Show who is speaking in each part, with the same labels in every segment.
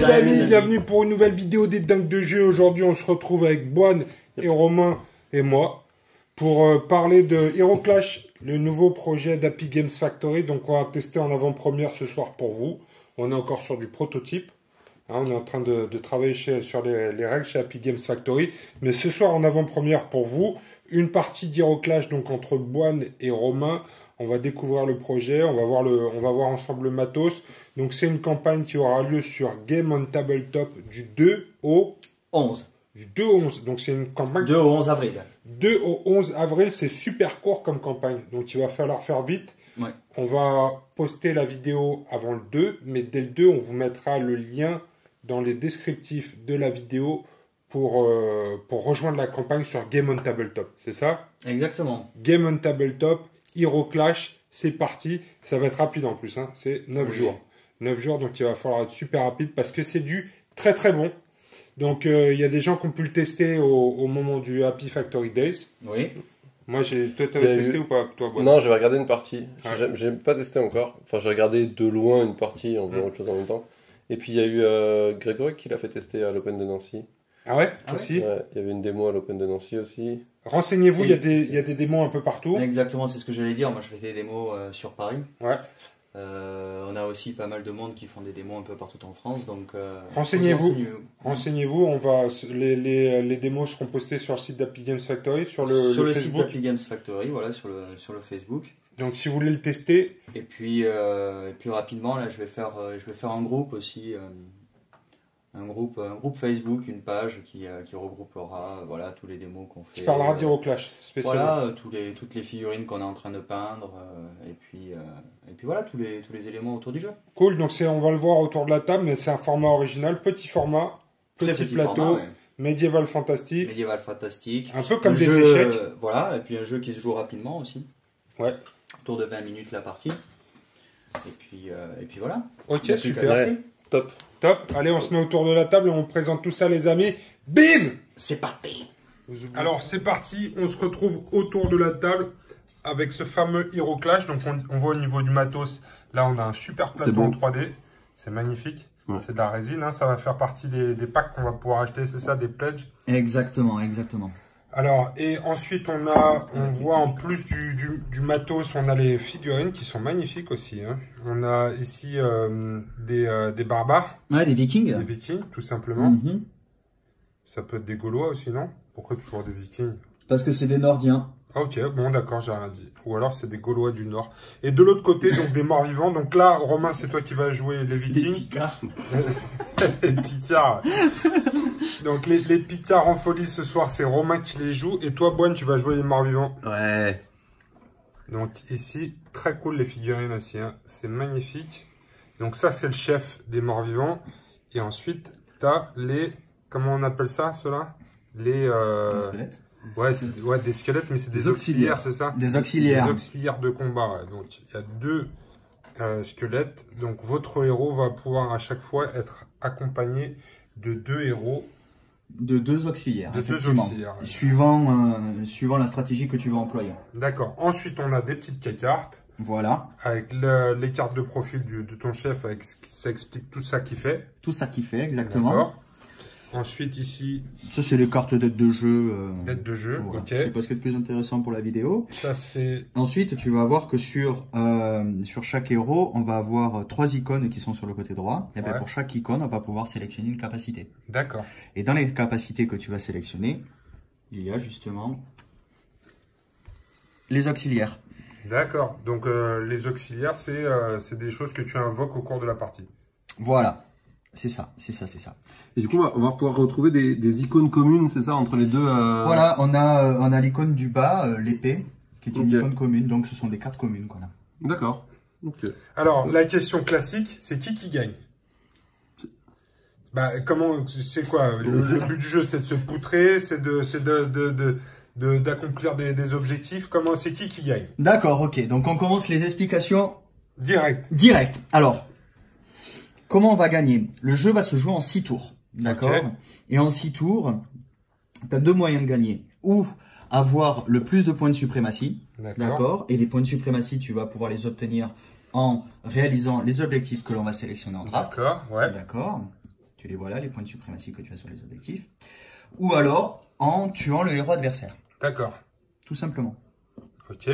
Speaker 1: les amis, bienvenue pour une nouvelle vidéo des dingues de jeu. Aujourd'hui, on se retrouve avec Boine et Romain et moi pour parler de Hero Clash, le nouveau projet d'Happy Games Factory. Donc, on va tester en avant-première ce soir pour vous. On est encore sur du prototype. Hein, on est en train de travailler sur les règles chez Happy Games Factory. Mais ce soir, en avant-première pour vous, une partie d'Hero Clash donc entre Boine et Romain. On va découvrir le projet, on va voir ensemble le matos. Donc c'est une campagne qui aura lieu sur Game on Tabletop du 2 au
Speaker 2: 11.
Speaker 1: Du 2 au 11. Donc c'est une campagne
Speaker 2: 2 au 11 avril.
Speaker 1: 2 au 11 avril, c'est super court comme campagne. Donc il va falloir faire vite.
Speaker 2: Ouais.
Speaker 1: On va poster la vidéo avant le 2, mais dès le 2, on vous mettra le lien dans les descriptifs de la vidéo pour rejoindre la campagne sur Game on Tabletop. C'est ça?
Speaker 2: Exactement.
Speaker 1: Game on Tabletop. Hero Clash, c'est parti. Ça va être rapide en plus, hein. C'est 9 jours. 9 jours, donc il va falloir être super rapide parce que c'est du très très bon. Donc il y a des gens qui ont pu le tester au moment du Happy Factory Days.
Speaker 2: Oui.
Speaker 1: Moi, toi, t'avais testé ou pas, toi, Boine?
Speaker 3: Non, j'avais regardé une partie.
Speaker 1: Ah.
Speaker 3: J'ai pas testé encore. Enfin, j'ai regardé de loin une partie en faisant autre chose en même temps. Et puis il y a eu Grégory qui l'a fait tester à l'Open de Nancy.
Speaker 1: Ah ouais,
Speaker 2: Ah
Speaker 1: aussi.
Speaker 3: Ouais, il y avait une démo à l'Open de Nancy aussi.
Speaker 1: Renseignez-vous, il y a des démos un peu partout.
Speaker 2: Exactement, c'est ce que j'allais dire. Moi, je fais des démos sur Paris.
Speaker 1: Ouais.
Speaker 2: On a aussi pas mal de monde qui font des démos un peu partout en France. Donc,
Speaker 1: renseignez-vous. Renseignez-vous. Les démos seront postées sur le site d'Happy Games Factory, sur le
Speaker 2: site
Speaker 1: Facebook.
Speaker 2: d'Happy Games Factory, voilà, sur le Facebook.
Speaker 1: Donc, si vous voulez le tester.
Speaker 2: Et puis rapidement, là, je vais faire un groupe aussi. Un groupe Facebook, une page qui regroupera voilà, tous les démos qu'on fait.
Speaker 1: Tu parleras d'Hero Clash, spécialement.
Speaker 2: Voilà, toutes les figurines qu'on est en train de peindre, et puis voilà, tous les éléments autour du jeu.
Speaker 1: Cool, donc on va le voir autour de la table, mais c'est un format original, petit format, petit plateau,
Speaker 2: format, ouais.
Speaker 1: Médiéval fantastique.
Speaker 2: Médiéval fantastique.
Speaker 1: Un peu comme des
Speaker 2: jeu,
Speaker 1: échecs.
Speaker 2: Voilà, et puis un jeu qui se joue rapidement aussi.
Speaker 1: Ouais.
Speaker 2: Autour de 20 minutes la partie. Et puis voilà.
Speaker 1: Ok, super.
Speaker 3: Ouais, top.
Speaker 1: Top. Allez, on se met autour de la table et on présente tout ça, les amis. Bim!
Speaker 2: C'est parti!
Speaker 1: Alors, c'est parti. On se retrouve autour de la table avec ce fameux Hero Clash. Donc, on voit au niveau du matos. Là, on a un super plateau
Speaker 3: bon.
Speaker 1: en 3D. C'est magnifique. Ouais. C'est de la résine. Hein. Ça va faire partie des packs qu'on va pouvoir acheter. C'est ça, des pledges?
Speaker 2: Exactement.
Speaker 1: Alors, et ensuite, on voit en plus du matos, on a les figurines qui sont magnifiques aussi. Hein. On a ici des barbares.
Speaker 2: Ouais, des vikings.
Speaker 1: Des vikings, tout simplement. Ça peut être des Gaulois aussi, non? Pourquoi toujours des vikings?
Speaker 2: Parce que c'est des Nordiens.
Speaker 1: Ah, ok, bon, d'accord, j'ai rien dit. Ou alors, c'est des Gaulois du Nord. Et de l'autre côté, donc, des morts vivants. Donc là, Romain, c'est toi qui vas jouer les vikings.
Speaker 2: Les picards.
Speaker 1: Les picards. Donc, les picards en folie ce soir, c'est Romain qui les joue. Et toi, Boine, tu vas jouer les morts vivants.
Speaker 3: Ouais.
Speaker 1: Donc, ici, très cool les figurines aussi. Hein. C'est magnifique. Donc, ça, c'est le chef des morts vivants. Et ensuite, tu as les... Comment on appelle ça, ceux-là? Les
Speaker 2: squelettes.
Speaker 1: Ouais, des squelettes, mais c'est des auxiliaires, c'est ça?
Speaker 2: Des auxiliaires.
Speaker 1: Des auxiliaires de combat. Ouais. Donc, il y a 2 squelettes. Donc, votre héros va pouvoir à chaque fois être accompagné de 2 héros.
Speaker 2: De 2 auxiliaires,
Speaker 1: effectivement. Ouais.
Speaker 2: Suivant la stratégie que tu veux employer.
Speaker 1: D'accord. Ensuite, on a des petites cartes.
Speaker 2: Voilà.
Speaker 1: Avec les cartes de profil de ton chef, ça explique tout ça qu'il fait.
Speaker 2: Tout ça qu'il fait, exactement.
Speaker 1: D'accord. Ensuite, ici...
Speaker 2: Ça, c'est les cartes d'aide de jeu.
Speaker 1: D'aide de jeu,
Speaker 2: voilà.
Speaker 1: ok.
Speaker 2: C'est pas ce qui est le plus intéressant pour la vidéo.
Speaker 1: Ça, c'est...
Speaker 2: Ensuite, tu vas voir que sur chaque héros, on va avoir 3 icônes qui sont sur le côté droit. Et bien, pour chaque icône, on va pouvoir sélectionner une capacité.
Speaker 1: D'accord.
Speaker 2: Et dans les capacités que tu vas sélectionner, il y a justement les auxiliaires.
Speaker 1: D'accord. Donc, les auxiliaires, c'est des choses que tu invoques au cours de la partie.
Speaker 2: Voilà. C'est ça.
Speaker 3: Et du coup, on va pouvoir retrouver des icônes communes, c'est ça, entre les deux
Speaker 2: Voilà, on a l'icône du bas, l'épée, qui est une icône commune. Donc, ce sont des cartes communes qu'on a.
Speaker 3: D'accord. Okay.
Speaker 1: Alors, la question classique, c'est qui gagne? Bah, c'est quoi? Le but du jeu, c'est de se poutrer, c'est d'accomplir des objectifs. C'est qui gagne?
Speaker 2: D'accord, ok. Donc, on commence les explications
Speaker 1: direct.
Speaker 2: Alors, comment on va gagner? Le jeu va se jouer en 6 tours. D'accord? Okay. Et en 6 tours, tu as 2 moyens de gagner. Ou avoir le plus de points de suprématie. D'accord? Et les points de suprématie, tu vas pouvoir les obtenir en réalisant les objectifs que l'on va sélectionner en draft.
Speaker 1: D'accord, ouais.
Speaker 2: D'accord. Tu les vois là, les points de suprématie que tu as sur les objectifs. Ou alors, en tuant le héros adversaire.
Speaker 1: D'accord.
Speaker 2: Tout simplement.
Speaker 1: Ok.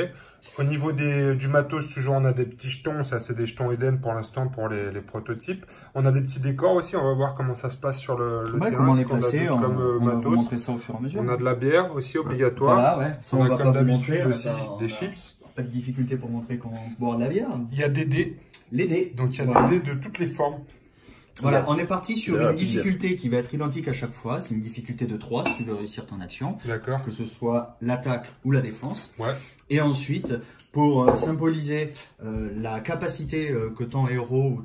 Speaker 1: Au niveau du matos, toujours, on a des petits jetons. Ça, c'est des jetons Eden pour l'instant pour les prototypes. On a des petits décors aussi. On va voir comment ça se passe sur le
Speaker 2: Ouais,
Speaker 1: terrain.
Speaker 2: comment les
Speaker 1: ce qu'on a
Speaker 2: placer, on va vous
Speaker 1: matos.
Speaker 2: montrer ça au fur et à mesure.
Speaker 1: On a de la bière aussi obligatoire.
Speaker 2: Voilà, ouais. Ça,
Speaker 1: On a
Speaker 2: va
Speaker 1: comme
Speaker 2: pas vous montrer,
Speaker 1: d'habitude aussi
Speaker 2: on
Speaker 1: des
Speaker 2: a
Speaker 1: chips.
Speaker 2: pas de difficulté pour montrer comment boire de la bière.
Speaker 1: Il y a des dés.
Speaker 2: Les dés.
Speaker 1: Donc il y a
Speaker 2: Voilà.
Speaker 1: des dés de toutes les formes.
Speaker 2: Voilà, on est parti sur
Speaker 3: Il y a
Speaker 2: une
Speaker 3: la pizza.
Speaker 2: difficulté qui va être identique à chaque fois. C'est une difficulté de 3 si tu veux réussir ton action.
Speaker 1: D'accord.
Speaker 2: Que ce soit l'attaque ou la défense.
Speaker 1: Ouais.
Speaker 2: Et ensuite, pour symboliser la capacité que ton héros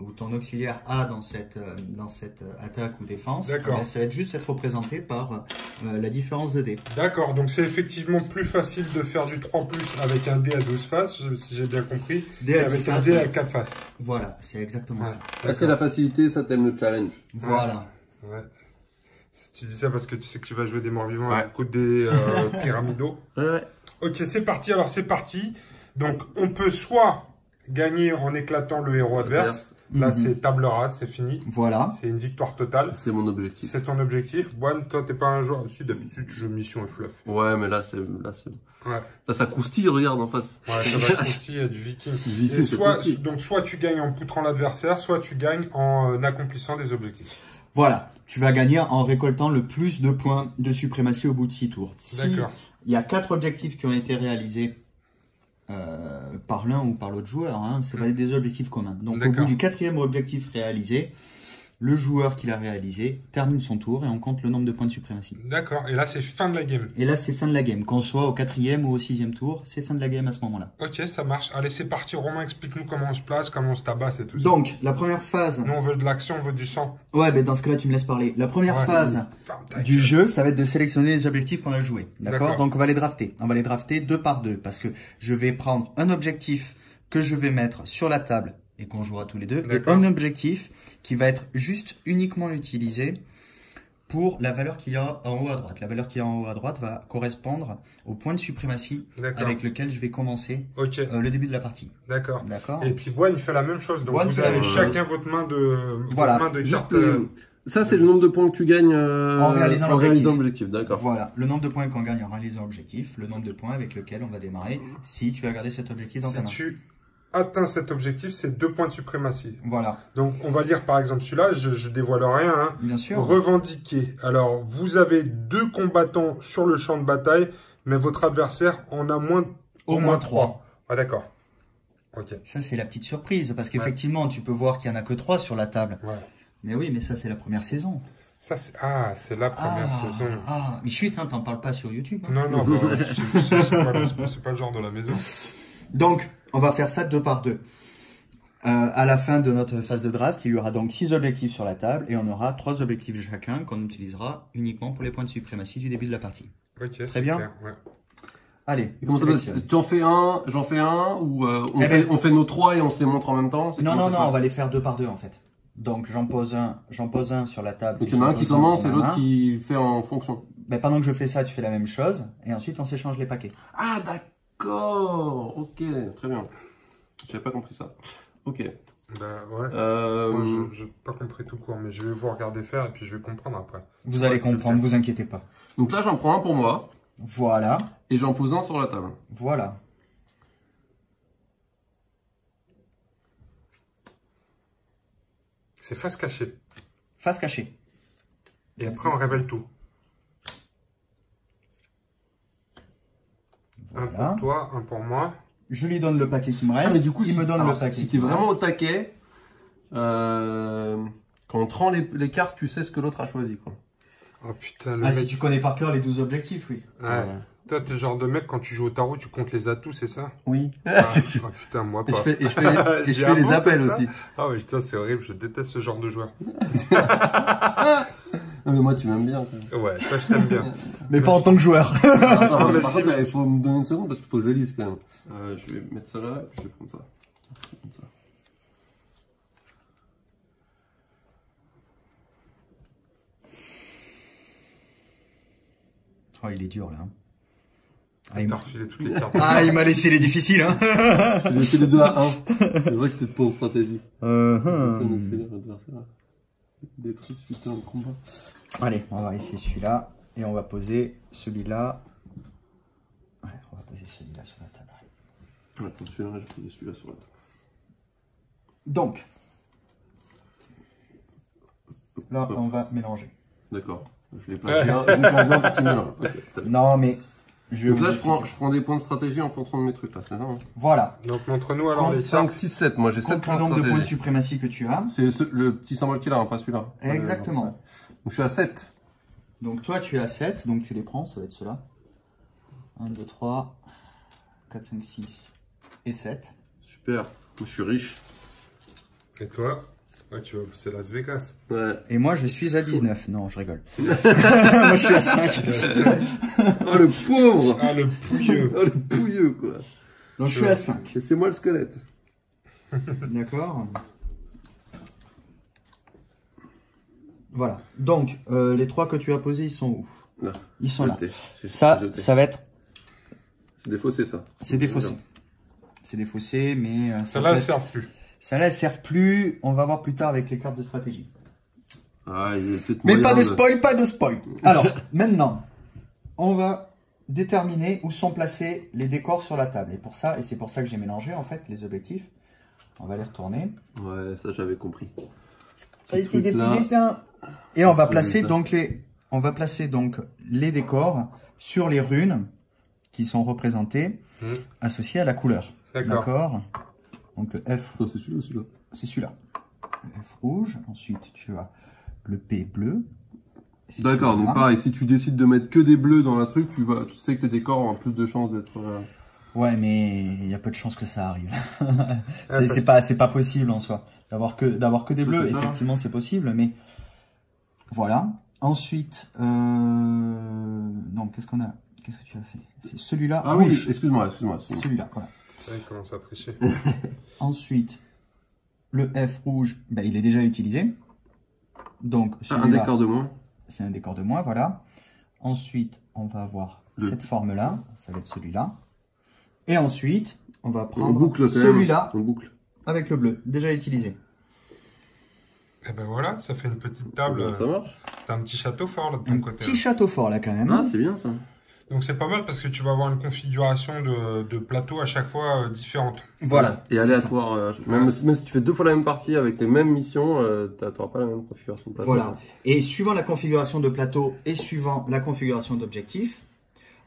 Speaker 2: ou ton auxiliaire a dans cette attaque ou défense,
Speaker 1: D'accord.
Speaker 2: ben, ça va être juste être représenté par la différence de dés.
Speaker 1: D'accord, donc c'est effectivement plus facile de faire du 3+, avec un dé à 12 faces, si j'ai bien compris,
Speaker 2: Dés à
Speaker 1: avec
Speaker 2: 10
Speaker 1: un
Speaker 2: faces,
Speaker 1: dé
Speaker 2: ouais.
Speaker 1: à 4 faces.
Speaker 2: Voilà, c'est exactement ça.
Speaker 3: Là, c'est la facilité, ça t'aime le challenge.
Speaker 2: Voilà.
Speaker 1: Ouais. Si tu dis ça parce que tu sais que tu vas jouer des morts-vivants
Speaker 3: Ouais.
Speaker 1: à coup de dés pyramidaux.
Speaker 3: Ouais.
Speaker 1: Ok, c'est parti, alors c'est parti. Donc on peut soit gagner en éclatant le héros adverse. Là
Speaker 2: Mhm.
Speaker 1: c'est table rase, c'est fini.
Speaker 2: Voilà.
Speaker 1: C'est une victoire totale.
Speaker 3: C'est mon objectif.
Speaker 1: C'est ton objectif. Boine, toi t'es pas un joueur. Si d'habitude tu joues mission et fluff.
Speaker 3: Ouais, mais là,
Speaker 1: Ouais.
Speaker 3: là, ça croustille, regarde en face.
Speaker 1: Ouais, ça va être aussi du viking.
Speaker 3: Viking,
Speaker 1: Et
Speaker 3: c'est
Speaker 1: soit,
Speaker 3: croustille.
Speaker 1: donc soit tu gagnes en poutrant l'adversaire, soit tu gagnes en accomplissant des objectifs.
Speaker 2: Voilà. Tu vas gagner en récoltant le plus de points de suprématie au bout de 6 tours. Si
Speaker 1: D'accord.
Speaker 2: il y a 4 objectifs qui ont été réalisés par l'un ou par l'autre joueur, hein, c'est pas des objectifs communs. Donc au
Speaker 1: D'accord.
Speaker 2: bout du 4e objectif réalisé, le joueur qui l'a réalisé termine son tour et on compte le nombre de points de suprématie.
Speaker 1: D'accord. Et là c'est fin de la game.
Speaker 2: Et là c'est fin de la game. Qu'on soit au 4e ou au 6e tour, c'est fin de la game à ce moment-là.
Speaker 1: Ok, ça marche. Allez, c'est parti. Romain, explique-nous comment on se place, comment on se tabasse et tout ça.
Speaker 2: Donc la première phase,
Speaker 1: Nous on veut de l'action, on veut du sang.
Speaker 2: ouais, ben dans ce cas-là tu me laisses parler. La première
Speaker 1: Ouais.
Speaker 2: phase
Speaker 1: Ferme ta
Speaker 2: du
Speaker 1: gueule.
Speaker 2: jeu, ça va être de sélectionner les objectifs qu'on a joués. D'accord?
Speaker 1: D'accord.
Speaker 2: Donc on va les drafter. On va les drafter 2 par 2 parce que je vais prendre un objectif que je vais mettre sur la table et qu'on jouera tous les deux, et
Speaker 1: D'accord.
Speaker 2: un objectif qui va être juste uniquement utilisé pour la valeur qu'il y a en haut à droite. La valeur qu'il y a en haut à droite va correspondre au point de suprématie
Speaker 1: D'accord.
Speaker 2: avec lequel je vais commencer
Speaker 1: Ok,
Speaker 2: le début de la partie.
Speaker 1: d'accord.
Speaker 2: D'accord?
Speaker 1: Et puis Boine, il fait la même chose. Donc
Speaker 2: Boine
Speaker 1: vous
Speaker 2: fait la
Speaker 1: avez
Speaker 2: même
Speaker 1: chacun votre main de,
Speaker 2: Voilà.
Speaker 1: votre main de
Speaker 3: Juste,
Speaker 1: carte.
Speaker 3: ça, c'est le nombre de points que tu gagnes
Speaker 2: En réalisant
Speaker 3: l'objectif. D'accord.
Speaker 2: Voilà, le nombre de points qu'on gagne en réalisant l'objectif, le nombre de points avec lequel on va démarrer si tu as gardé cet objectif dans ta
Speaker 1: Si
Speaker 2: main.
Speaker 1: tu atteins cet objectif, c'est 2 points de suprématie.
Speaker 2: Voilà,
Speaker 1: Donc on va dire par exemple celui-là, je dévoile rien. Hein.
Speaker 2: bien sûr.
Speaker 1: Revendiquer. Alors vous avez 2 combattants sur le champ de bataille, mais votre adversaire en a au moins 3. Ah d'accord. Ok.
Speaker 2: Ça, c'est la petite surprise, parce qu'effectivement, tu peux voir qu'il n'y en a que 3 sur la table.
Speaker 1: Ouais.
Speaker 2: Mais oui, mais ça, c'est la première saison.
Speaker 1: Ça c'est la première saison.
Speaker 2: Ah, mais chut, hein, t'en parles pas sur YouTube. Hein.
Speaker 1: Non, bah, c'est pas le genre de la maison.
Speaker 2: Donc, on va faire ça 2 par 2. À la fin de notre phase de draft, il y aura donc 6 objectifs sur la table et on aura 3 objectifs chacun qu'on utilisera uniquement pour les points de suprématie du début de la partie.
Speaker 1: Ok,
Speaker 2: Très bien.
Speaker 1: clair, ouais.
Speaker 2: Allez,
Speaker 3: Et comment ça passe? Tu en fais un, j'en fais un, ou on fait nos 3 et on se les montre en même temps? C'est
Speaker 2: Non,
Speaker 3: comment
Speaker 2: non,
Speaker 3: ça
Speaker 2: non,
Speaker 3: se
Speaker 2: on va les faire 2 par 2 en fait. Donc j'en pose un sur la table.
Speaker 3: Donc
Speaker 2: et
Speaker 3: il y en a un
Speaker 2: j'en
Speaker 3: qui
Speaker 2: pose
Speaker 3: commence et
Speaker 2: pour ma
Speaker 3: l'autre
Speaker 2: main.
Speaker 3: qui fait en fonction.
Speaker 2: Ben, pendant que je fais ça, tu fais la même chose et ensuite on s'échange les paquets.
Speaker 3: Ah d'accord, ok, très bien. J'avais pas compris ça. Ok.
Speaker 1: Bah ouais. Moi, je n'ai pas compris tout court, mais je vais vous regarder faire et puis je vais comprendre après.
Speaker 2: Vous allez comprendre, vous inquiétez pas.
Speaker 3: Donc là j'en prends un pour moi
Speaker 2: Voilà,
Speaker 3: et j'en pose un sur la table.
Speaker 2: voilà.
Speaker 1: C'est face cachée.
Speaker 2: Face cachée.
Speaker 1: Et après, on révèle tout. Un
Speaker 2: Voilà.
Speaker 1: pour toi, un pour moi.
Speaker 2: Je lui donne le paquet qui me reste.
Speaker 3: Ah, mais du coup,
Speaker 2: il me donne
Speaker 3: alors,
Speaker 2: le paquet.
Speaker 3: si
Speaker 2: qui
Speaker 3: t'es
Speaker 2: me
Speaker 3: vraiment au
Speaker 2: reste.
Speaker 3: taquet, quand on te rend les cartes, tu sais ce que l'autre a choisi, quoi.
Speaker 1: Oh putain, le
Speaker 2: Ah,
Speaker 1: mec.
Speaker 2: si tu connais par cœur les 12 objectifs, oui.
Speaker 1: Ouais. Toi, t'es le genre de mec, quand tu joues au tarot, tu comptes les atouts, c'est ça?
Speaker 2: Oui.
Speaker 1: Ah, oh putain, moi
Speaker 3: Et
Speaker 1: pas.
Speaker 3: je fais les appels aussi.
Speaker 1: Ah ouais, putain, c'est horrible, je déteste ce genre de joueur.
Speaker 3: Non, mais moi, tu m'aimes bien. Quoi.
Speaker 1: Ouais, ça, je t'aime bien.
Speaker 2: Mais pas en tant que joueur.
Speaker 3: Attends,
Speaker 1: mais
Speaker 3: par
Speaker 1: si-
Speaker 3: contre, là, il faut me donner une seconde parce qu'il faut que je le lise quand même. Je vais mettre ça là, puis je vais prendre ça. Comme ça.
Speaker 2: Oh, il est dur, là.
Speaker 1: Ah, t'as refilé toutes les cartes.
Speaker 2: Ah, il m'a laissé les difficiles, hein.
Speaker 3: J'ai laissé les deux à 1. C'est vrai que t'es pas en stratégie.
Speaker 2: Euh,
Speaker 3: C'est l'adversaire. Détruit suite à un combat.
Speaker 2: Allez, on va essayer celui-là. Et on va poser celui-là. Ouais, on va poser celui-là sur la table.
Speaker 3: Attends, celui-là, j'ai posé celui-là sur la table.
Speaker 2: Donc, là, on va mélanger.
Speaker 3: D'accord. Je les place bien, je les place bien pour qu'ils mélangent. Okay.
Speaker 2: Non, mais je vais
Speaker 3: donc
Speaker 2: vous
Speaker 3: là,
Speaker 2: expliquer.
Speaker 3: je prends des points de stratégie en fonction de mes trucs, là, c'est ça hein.
Speaker 2: Voilà.
Speaker 1: Donc montre-nous alors les
Speaker 3: 5, 6, 7. Moi, j'ai 7
Speaker 2: Compte
Speaker 3: points
Speaker 2: le
Speaker 3: de
Speaker 2: nombre de points de
Speaker 3: stratégie.
Speaker 2: suprématie que tu as.
Speaker 3: C'est le petit symbole qu'il a, hein, pas celui-là.
Speaker 2: Exactement.
Speaker 3: Donc je suis à 7.
Speaker 2: Donc toi, tu as 7, donc tu les prends, ça va être ceux-là. 1, 2, 3, 4, 5, 6 et 7.
Speaker 3: Super. Moi, je suis riche.
Speaker 1: Et toi? Ouais, tu vas pousser Las Vegas.
Speaker 3: Ouais.
Speaker 2: Et moi, je suis à 19. Non, je rigole. Moi, je suis à 5.
Speaker 3: Oh, le pauvre.
Speaker 1: Ah, le pouilleux.
Speaker 3: Oh, le pouilleux, quoi.
Speaker 2: Donc, je suis à 5.
Speaker 3: Et c'est moi le squelette.
Speaker 2: D'accord. Voilà. Donc, les 3 que tu as posés, ils sont où?
Speaker 3: Là.
Speaker 2: Ils sont là.
Speaker 3: Jeté.
Speaker 2: Ça
Speaker 3: Jeté.
Speaker 2: va être...
Speaker 3: C'est défaussé, ça.
Speaker 2: C'est défaussé. C'est défaussé, mais...
Speaker 1: Celle-là, elle sert plus.
Speaker 2: Celle-là, elle sert plus. On va voir plus tard avec les cartes de stratégie.
Speaker 3: Ah, il est peut-être
Speaker 2: Mais
Speaker 3: moyen
Speaker 2: pas de spoil, pas de spoil. Alors, maintenant, on va déterminer où sont placés les décors sur la table. Et c'est pour ça que j'ai mélangé, en fait, les objectifs. On va les retourner.
Speaker 3: Ouais, ça, j'avais compris.
Speaker 2: Et
Speaker 3: Petit truc là.
Speaker 2: Et on va placer donc les décors sur les runes qui sont représentées associées à la couleur. D'accord. Donc le F.
Speaker 3: Non, c'est celui-là, celui-là.
Speaker 2: C'est celui-là. Le F rouge. Ensuite, tu as le P bleu.
Speaker 3: D'accord, donc pareil, si tu décides de mettre que des bleus dans la truc, tu sais que les décors ont plus de chances d'être...
Speaker 2: Ouais, mais il y a peu de chances que ça arrive. C'est pas possible en soi. D'avoir que des bleus, effectivement, c'est possible, mais voilà. Ensuite, donc qu'est-ce qu'on a? Qu'est-ce que tu as fait? C'est celui-là.
Speaker 3: Ah
Speaker 2: rouge.
Speaker 3: oui, excuse-moi.
Speaker 2: Celui-là, voilà.
Speaker 1: Il commence à tricher.
Speaker 2: Ensuite, le F rouge, ben, il est déjà utilisé. Donc,
Speaker 3: un décor de moins.
Speaker 2: C'est un décor de moins, voilà. Ensuite, on va avoir cette forme-là. Ça va être celui-là. Et ensuite, on va prendre celui-là avec le bleu, déjà utilisé.
Speaker 1: Et ben voilà, ça fait une petite table.
Speaker 3: Ça marche.
Speaker 1: T'as un petit château fort là de ton côté.
Speaker 2: Petit château fort là quand même.
Speaker 3: Ah, c'est bien ça.
Speaker 1: Donc c'est pas mal parce que tu vas avoir une configuration de plateau à chaque fois différente.
Speaker 2: Voilà.
Speaker 3: Et aléatoire. Même si tu fais 2 fois la même partie avec les mêmes missions, tu n'auras pas la même configuration de plateau.
Speaker 2: Voilà. Et suivant la configuration de plateau et suivant la configuration d'objectif,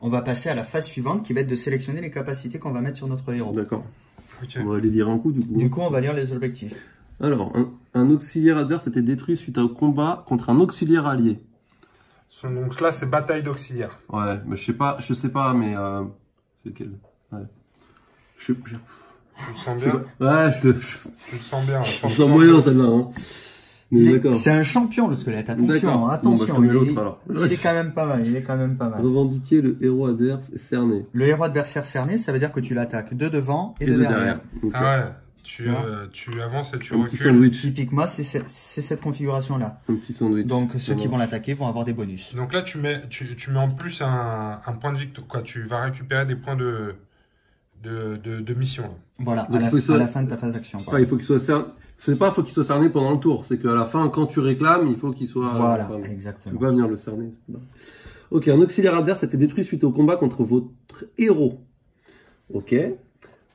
Speaker 2: on va passer à la phase suivante qui va être de sélectionner les capacités qu'on va mettre sur notre héros.
Speaker 3: D'accord.
Speaker 1: Okay.
Speaker 3: On va les lire un coup du coup.
Speaker 2: Du coup, on va lire les objectifs.
Speaker 3: Alors, un auxiliaire adverse a été détruit suite au combat contre un auxiliaire allié.
Speaker 1: Donc là, c'est bataille d'auxiliaire.
Speaker 3: Ouais, mais je sais pas, mais c'est lequel? Ouais.
Speaker 1: Tu le sens bien?
Speaker 3: Ouais,
Speaker 1: tu le sens bien.
Speaker 3: Je sens moyen celle-là. Hein.
Speaker 2: C'est un champion le squelette, attention, attention.
Speaker 3: Bon, bah,
Speaker 2: il est quand même pas mal,
Speaker 3: Revendiquer le héros adverse cerné.
Speaker 2: Le héros adversaire cerné, ça veut dire que tu l'attaques de devant et de derrière.
Speaker 1: Ah ouais. Tu avances et tu
Speaker 3: recules. Petit sandwich.
Speaker 2: Typiquement, c'est cette configuration-là.
Speaker 3: Un petit sandwich.
Speaker 2: Donc, ceux qui vont l'attaquer vont avoir des bonus.
Speaker 1: Donc là, tu mets en plus un point de victoire. Quoi, tu vas récupérer des points de mission. Là.
Speaker 2: Voilà, à la fin de ta phase d'action.
Speaker 3: Il faut qu'il soit cerné. C'est pas faut qu'il soit cerné pendant le tour. C'est qu'à la fin, quand tu réclames, il faut qu'il soit...
Speaker 2: Voilà, exactement.
Speaker 3: Tu peux pas venir le cerner. Ok, un auxiliaire adverse a été détruit suite au combat contre votre héros. Ok.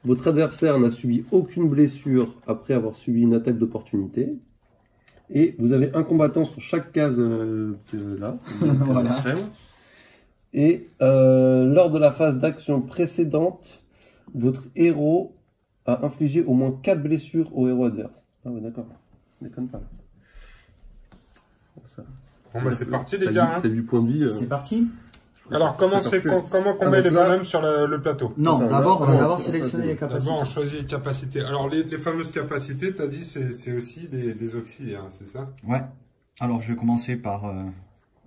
Speaker 3: Votre adversaire n'a subi aucune blessure après avoir subi une attaque d'opportunité. Et vous avez un combattant sur chaque case là.
Speaker 2: Voilà.
Speaker 3: Et lors de la phase d'action précédente, votre héros a infligé au moins 4 blessures au héros adverse. Ah ouais, d'accord. Déconne pas.
Speaker 1: Bon bah c'est parti les gars.
Speaker 3: T'as 8 points de vie.
Speaker 2: C'est parti.
Speaker 1: Alors comment on met les bonhommes sur le plateau?
Speaker 2: Non, d'abord on va d'abord sélectionner les capacités.
Speaker 1: D'abord on choisit les capacités. Alors les fameuses capacités, tu as dit c'est aussi des auxiliaires, c'est ça?
Speaker 2: Ouais. Alors je vais commencer par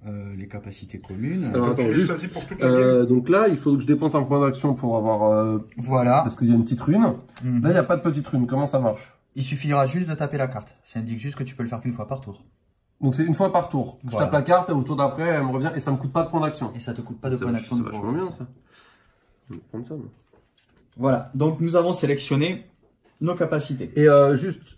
Speaker 2: les capacités communes.
Speaker 3: Alors attends,
Speaker 1: tu choisis pour toute la game.
Speaker 3: donc là il faut que je dépense un point d'action pour avoir...
Speaker 2: voilà. Parce
Speaker 3: qu'il y a une petite rune. Là il n'y a pas de petite rune, comment ça marche?
Speaker 2: Il suffira juste de taper la carte. Ça indique juste que tu peux le faire qu'une fois par tour.
Speaker 3: Donc c'est une fois par tour. Voilà. Je tape la carte et au tour d'après, elle me revient et ça me coûte pas de points d'action.
Speaker 2: Et ça te coûte pas de points d'action.
Speaker 3: C'est vachement bien ça. Je vais prendre ça.
Speaker 2: Voilà. Donc nous avons sélectionné nos capacités.
Speaker 3: Et juste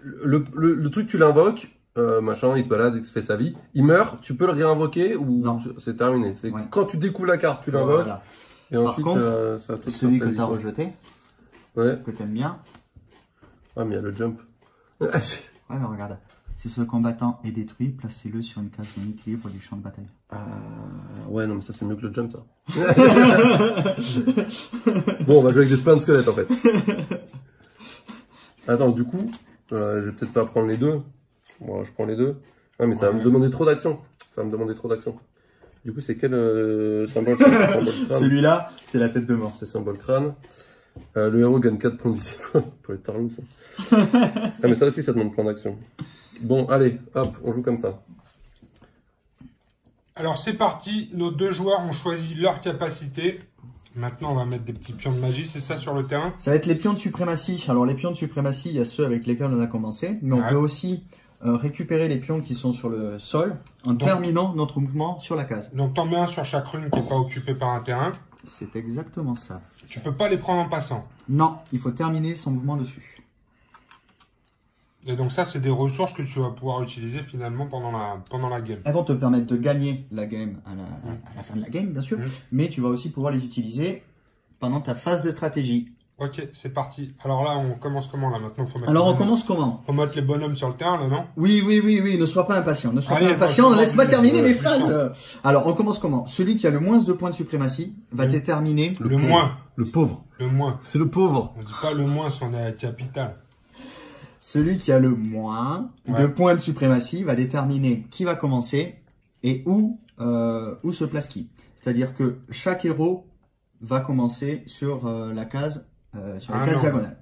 Speaker 3: le truc, tu l'invoques, machin, il se balade, il se fait sa vie. Il meurt, tu peux le réinvoquer ou c'est terminé. C'est quand tu découvres la carte, tu l'invoques. Voilà. Et ensuite,
Speaker 2: par contre,
Speaker 3: ça te
Speaker 2: celui que tu as rejeté, que tu aimes bien.
Speaker 3: Ah, mais il y a le jump.
Speaker 2: Ouais, mais regarde. Si ce combattant est détruit, placez-le sur une case non équilibre du champ de bataille.
Speaker 3: Ouais, non, mais ça c'est mieux que le jump, ça. Bon, on va jouer avec plein de squelettes en fait. Attends, du coup, je vais peut-être pas prendre les deux. Bon, je prends les deux. Ah, mais ça va me demander trop d'action. Du coup, c'est quel symbole?
Speaker 2: Celui-là, c'est la tête de mort.
Speaker 3: C'est symbole crâne. Le héros gagne 4 points de vie. Pour les tarlous, ça. Ah, mais ça aussi, ça demande plein d'action. Bon, allez, hop, on joue comme ça.
Speaker 1: Alors, c'est parti. Nos deux joueurs ont choisi leur capacité. Maintenant, on va mettre des petits pions de magie, c'est ça sur le terrain?
Speaker 2: Ça va être les pions de suprématie. Alors, les pions de suprématie, il y a ceux avec lesquels on a commencé. Mais on peut aussi récupérer les pions qui sont sur le sol en terminant notre mouvement sur la case.
Speaker 1: Donc, t'en mets un sur chaque rune qui n'est pas occupée par un terrain.
Speaker 2: C'est exactement ça.
Speaker 1: Tu peux pas les prendre en passant?
Speaker 2: Non, il faut terminer son mouvement dessus.
Speaker 1: Et donc ça, c'est des ressources que tu vas pouvoir utiliser finalement pendant la game.
Speaker 2: Elles vont te permettre de gagner la game à la fin de la game, bien sûr. Mais tu vas aussi pouvoir les utiliser pendant ta phase de stratégie.
Speaker 1: Ok, c'est parti. Alors là, on commence comment là maintenant?
Speaker 2: Alors on commence comment?
Speaker 1: Faut mettre les bonhommes sur le terrain là, non?
Speaker 2: Oui, ne sois pas impatient. Ne sois pas impatient, laisse-moi terminer mes phrases. Alors on commence comment? Celui qui a le moins de points de suprématie va déterminer...
Speaker 1: Le moins.
Speaker 3: Le pauvre.
Speaker 1: Le moins.
Speaker 3: C'est le pauvre.
Speaker 1: On dit pas le moins si on est à la capitale.
Speaker 2: Celui qui a le moins de points de suprématie va déterminer qui va commencer et où se place qui. C'est-à-dire que chaque héros va commencer sur la case diagonale.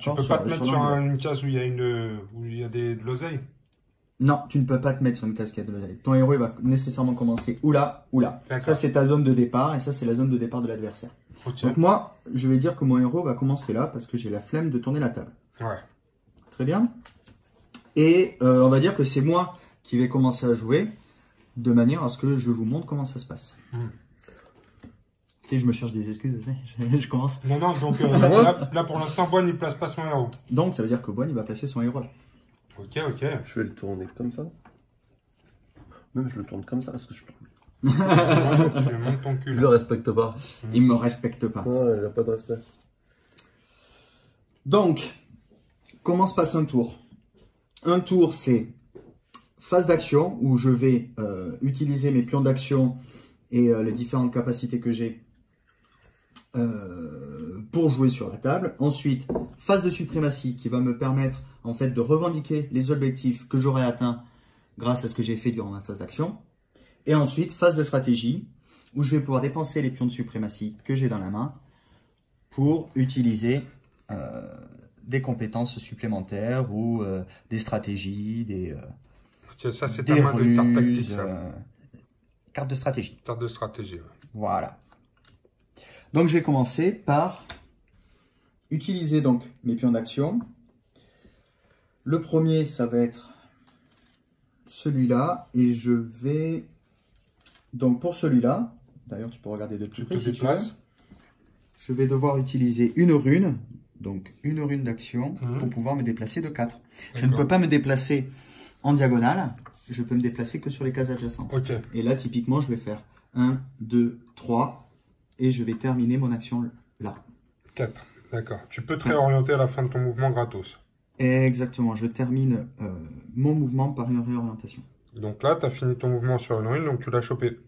Speaker 1: Tu peux pas te mettre sur une case où il y a de l'oseille?
Speaker 2: Non, tu ne peux pas te mettre sur une case qui a de l'oseille. Ton héros il va nécessairement commencer ou là ou là. Ça c'est ta zone de départ et ça c'est la zone de départ de l'adversaire. Okay. Donc moi, je vais dire que mon héros va commencer là parce que j'ai la flemme de tourner la table.
Speaker 1: Ouais.
Speaker 2: Très bien. Et on va dire que c'est moi qui vais commencer à jouer de manière à ce que je vous montre comment ça se passe. Tu sais, je me cherche des excuses. Je commence.
Speaker 1: Non, donc là pour l'instant, Boine il place pas son héros.
Speaker 2: Donc ça veut dire que Boine il va placer son héros là.
Speaker 1: Ok.
Speaker 3: Je vais le tourner comme ça. Même je le tourne comme ça parce que je tourne.
Speaker 1: Je monte ton cul.
Speaker 3: Je le respecte pas.
Speaker 2: Il me respecte pas.
Speaker 3: Ouais, il a pas de respect.
Speaker 2: Donc, comment se passe un tour? Un tour, c'est phase d'action où je vais utiliser mes pions d'action et les différentes capacités que j'ai pour jouer sur la table. Ensuite, phase de suprématie qui va me permettre en fait de revendiquer les objectifs que j'aurai atteints grâce à ce que j'ai fait durant ma phase d'action. Et ensuite, phase de stratégie où je vais pouvoir dépenser les pions de suprématie que j'ai dans la main pour utiliser des compétences supplémentaires ou des stratégies,
Speaker 1: ça c'est ta main de carte tactique,
Speaker 2: carte de stratégie.
Speaker 1: Carte de stratégie, ouais.
Speaker 2: Voilà. Donc je vais commencer par utiliser donc mes pions d'action. Le premier, ça va être celui-là. Et je vais... Donc pour celui-là, d'ailleurs tu peux regarder de plus près si tu veux. Je vais devoir utiliser une rune. Donc une rune d'action pour pouvoir me déplacer de 4. Je ne peux pas me déplacer en diagonale. Je peux me déplacer que sur les cases adjacentes.
Speaker 1: Okay.
Speaker 2: Et là, typiquement, je vais faire 1, 2, 3. Et je vais terminer mon action là.
Speaker 1: 4, d'accord. Tu peux te réorienter à la fin de ton mouvement gratos.
Speaker 2: Exactement. Je termine mon mouvement par une réorientation.
Speaker 1: Donc là, tu as fini ton mouvement sur une rune, donc tu l'as chopé.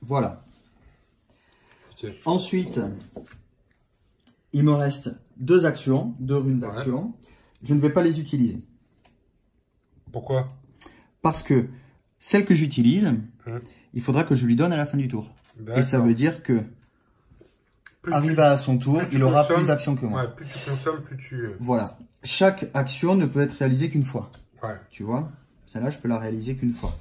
Speaker 2: Voilà.
Speaker 1: Okay.
Speaker 2: Ensuite, il me reste 2 actions, 2 runes d'action. Ouais. Je ne vais pas les utiliser.
Speaker 1: Pourquoi?
Speaker 2: Parce que celle que j'utilise, il faudra que je lui donne à la fin du tour. Et ça veut dire que, arrivé à son tour, il aura plus d'actions que moi.
Speaker 1: Ouais, plus tu consommes, plus tu...
Speaker 2: Voilà. Chaque action ne peut être réalisée qu'une fois.
Speaker 1: Ouais.
Speaker 2: Tu vois? Celle-là, je peux la réaliser qu'une fois.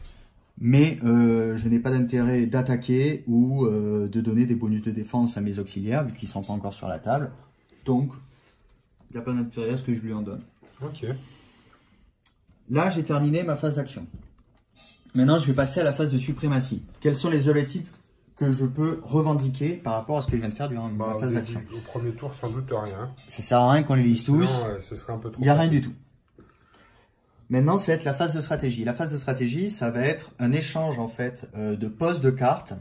Speaker 2: Mais je n'ai pas d'intérêt d'attaquer ou de donner des bonus de défense à mes auxiliaires, vu qu'ils ne sont pas encore sur la table. Donc, il n'y a pas d'intérêt à ce que je lui en donne.
Speaker 1: Ok.
Speaker 2: Là, j'ai terminé ma phase d'action. Maintenant, je vais passer à la phase de suprématie. Quels sont les objectifs que je peux revendiquer par rapport à ce que je viens de faire durant ma phase d'action?
Speaker 1: Au premier tour, sans doute rien.
Speaker 2: Ça sert à rien qu'on les lise tous.
Speaker 1: Ce serait un peu trop.
Speaker 2: Il n'y a rien du tout. Maintenant, ça va être la phase de stratégie. La phase de stratégie, ça va être un échange en fait de poses de cartes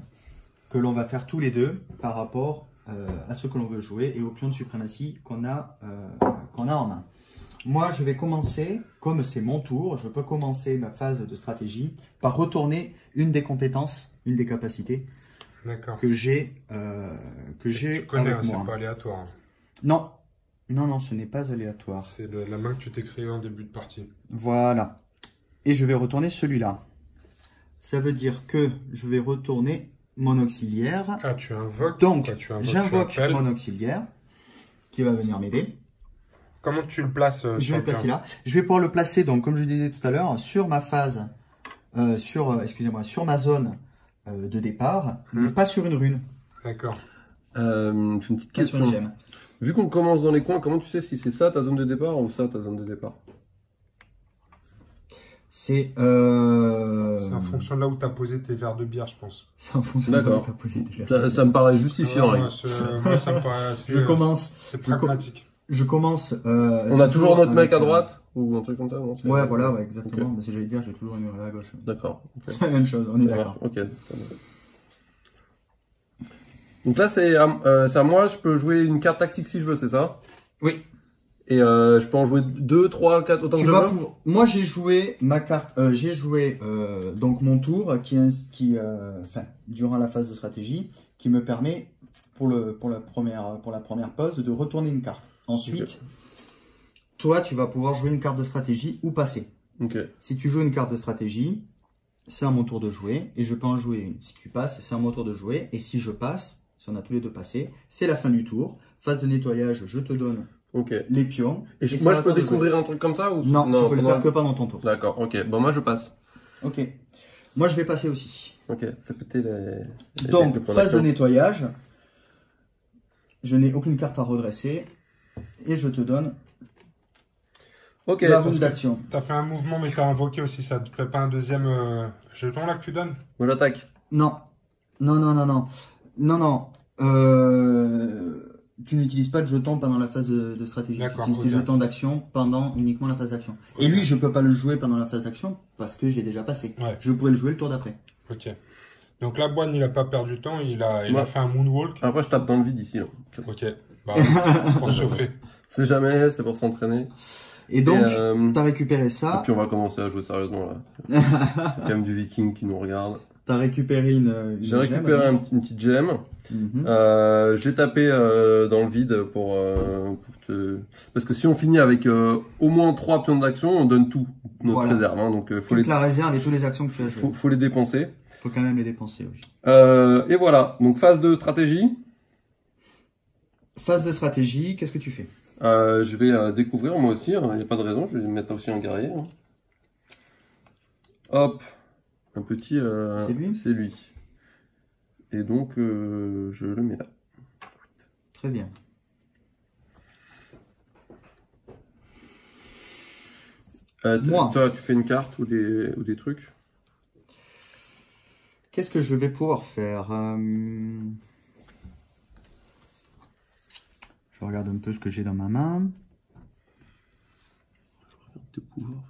Speaker 2: que l'on va faire tous les deux par rapport à ce que l'on veut jouer et au pion de suprématie qu'on a en main. Moi, je vais commencer, comme c'est mon tour, je peux commencer ma phase de stratégie par retourner une des compétences, une des capacités que j'ai
Speaker 1: Tu connais,
Speaker 2: avec moi.
Speaker 1: c'est pas aléatoire.
Speaker 2: Non, non, non, ce n'est pas aléatoire.
Speaker 1: C'est la main que tu t'es créée en début de partie.
Speaker 2: Voilà. Et je vais retourner celui-là. Ça veut dire que je vais retourner mon auxiliaire.
Speaker 1: Ah, tu invoques.
Speaker 2: Donc,
Speaker 1: j'invoque
Speaker 2: j'invoque mon auxiliaire qui va venir m'aider.
Speaker 1: Comment tu le places
Speaker 2: Je vais le placer là. Je vais pouvoir le placer, donc, comme je disais tout à l'heure, sur ma phase, excusez-moi, sur ma zone de départ, mais pas sur une rune.
Speaker 1: D'accord.
Speaker 3: J'ai une petite
Speaker 2: Pas sur
Speaker 3: question.
Speaker 2: une gemme.
Speaker 3: Vu qu'on commence dans les coins, comment tu sais si c'est ça ta zone de départ ou ça ta zone de départ?
Speaker 2: C'est
Speaker 1: en fonction de là où tu as posé tes verres de bière, je pense.
Speaker 2: C'est en fonction de
Speaker 3: D'accord.
Speaker 2: où tu as posé tes cartes.
Speaker 3: Ça me paraît justifiant.
Speaker 1: Moi, ça me paraît assez.
Speaker 2: Je commence.
Speaker 1: C'est pragmatique.
Speaker 2: Je commence.
Speaker 3: On a toujours notre mec à droite ou un truc comme ça, non?
Speaker 2: Ouais, voilà, ouais, exactement.
Speaker 3: Ok.
Speaker 2: Mais si j'allais dire, j'ai toujours une à gauche.
Speaker 3: D'accord. Ok.
Speaker 2: C'est la même chose, on est
Speaker 3: Ça
Speaker 2: d'accord.
Speaker 3: marche. Ok. Donc là, c'est à moi, je peux jouer une carte tactique si je veux, c'est ça?
Speaker 2: Oui.
Speaker 3: Et je peux en jouer 2, 3, 4, autant que je veux?
Speaker 2: Moi, j'ai joué ma carte. J'ai joué donc mon tour enfin, durant la phase de stratégie, qui me permet pour la première pause de retourner une carte. Ensuite, toi, tu vas pouvoir jouer une carte de stratégie ou passer.
Speaker 3: Ok.
Speaker 2: Si tu joues une carte de stratégie, c'est à mon tour de jouer et je peux en jouer une. Si tu passes, c'est à mon tour de jouer. Et si je passe, si on a tous les deux passé, c'est la fin du tour. Phase de nettoyage, je te donne les pions.
Speaker 3: Et moi, je peux découvrir un truc comme ça ou...
Speaker 2: Non, tu peux le faire que pendant ton tour.
Speaker 3: D'accord, ok. Bon, moi, je passe.
Speaker 2: Ok. Moi, je vais passer aussi.
Speaker 3: Ok, fais péter les
Speaker 2: Donc,
Speaker 3: points
Speaker 2: phase de
Speaker 3: d'action.
Speaker 2: nettoyage. Je n'ai aucune carte à redresser. Et je te donne
Speaker 3: Ok,
Speaker 2: la roue d'action.
Speaker 1: Tu as fait un mouvement, mais tu as invoqué aussi. Ça te fait pas un deuxième jeton là que tu donnes?
Speaker 3: moi, j'attaque.
Speaker 2: Non. Non, non, non, non. Non, non. Tu n'utilises pas de jetons pendant la phase de stratégie. Tu utilises tes jetons d'action pendant uniquement la phase d'action. Et lui, je peux pas le jouer pendant la phase d'action parce que je l'ai déjà passé.
Speaker 1: Ouais.
Speaker 2: Je pourrais le jouer le tour d'après.
Speaker 1: Ok. Donc là, Boine, il a pas perdu de temps. Il a fait un moonwalk.
Speaker 3: Après, je tape dans le vide ici. Là.
Speaker 1: Ok. Bah, pour chauffer.
Speaker 3: C'est jamais, c'est pour s'entraîner.
Speaker 2: Et donc, tu as récupéré ça.
Speaker 3: Et puis, on va commencer à jouer sérieusement là. Il y a quand même du viking qui nous regarde.
Speaker 2: Tu as récupéré une
Speaker 3: J'ai récupéré une petite gemme. J'ai tapé dans le vide pour te... Parce que si on finit avec au moins 3 pions d'action, on donne tout, notre réserve. Hein, donc, faut
Speaker 2: toute la réserve et toutes les actions que tu as jouées.
Speaker 3: Faut les dépenser.
Speaker 2: Faut quand même les dépenser, oui.
Speaker 3: Et voilà, donc phase de stratégie.
Speaker 2: Phase de stratégie, qu'est-ce que tu fais?
Speaker 3: Je vais découvrir moi aussi, il n'y a pas de raison, je vais mettre aussi un guerrier. Hein. Hop, un petit...
Speaker 2: c'est lui?
Speaker 3: C'est lui. Et donc, je le mets là.
Speaker 2: Très bien. Moi.
Speaker 3: Toi, tu fais une carte ou des trucs?
Speaker 2: Qu'est-ce que je vais pouvoir faire? Je regarde un peu ce que j'ai dans ma main.
Speaker 3: Tes pouvoirs.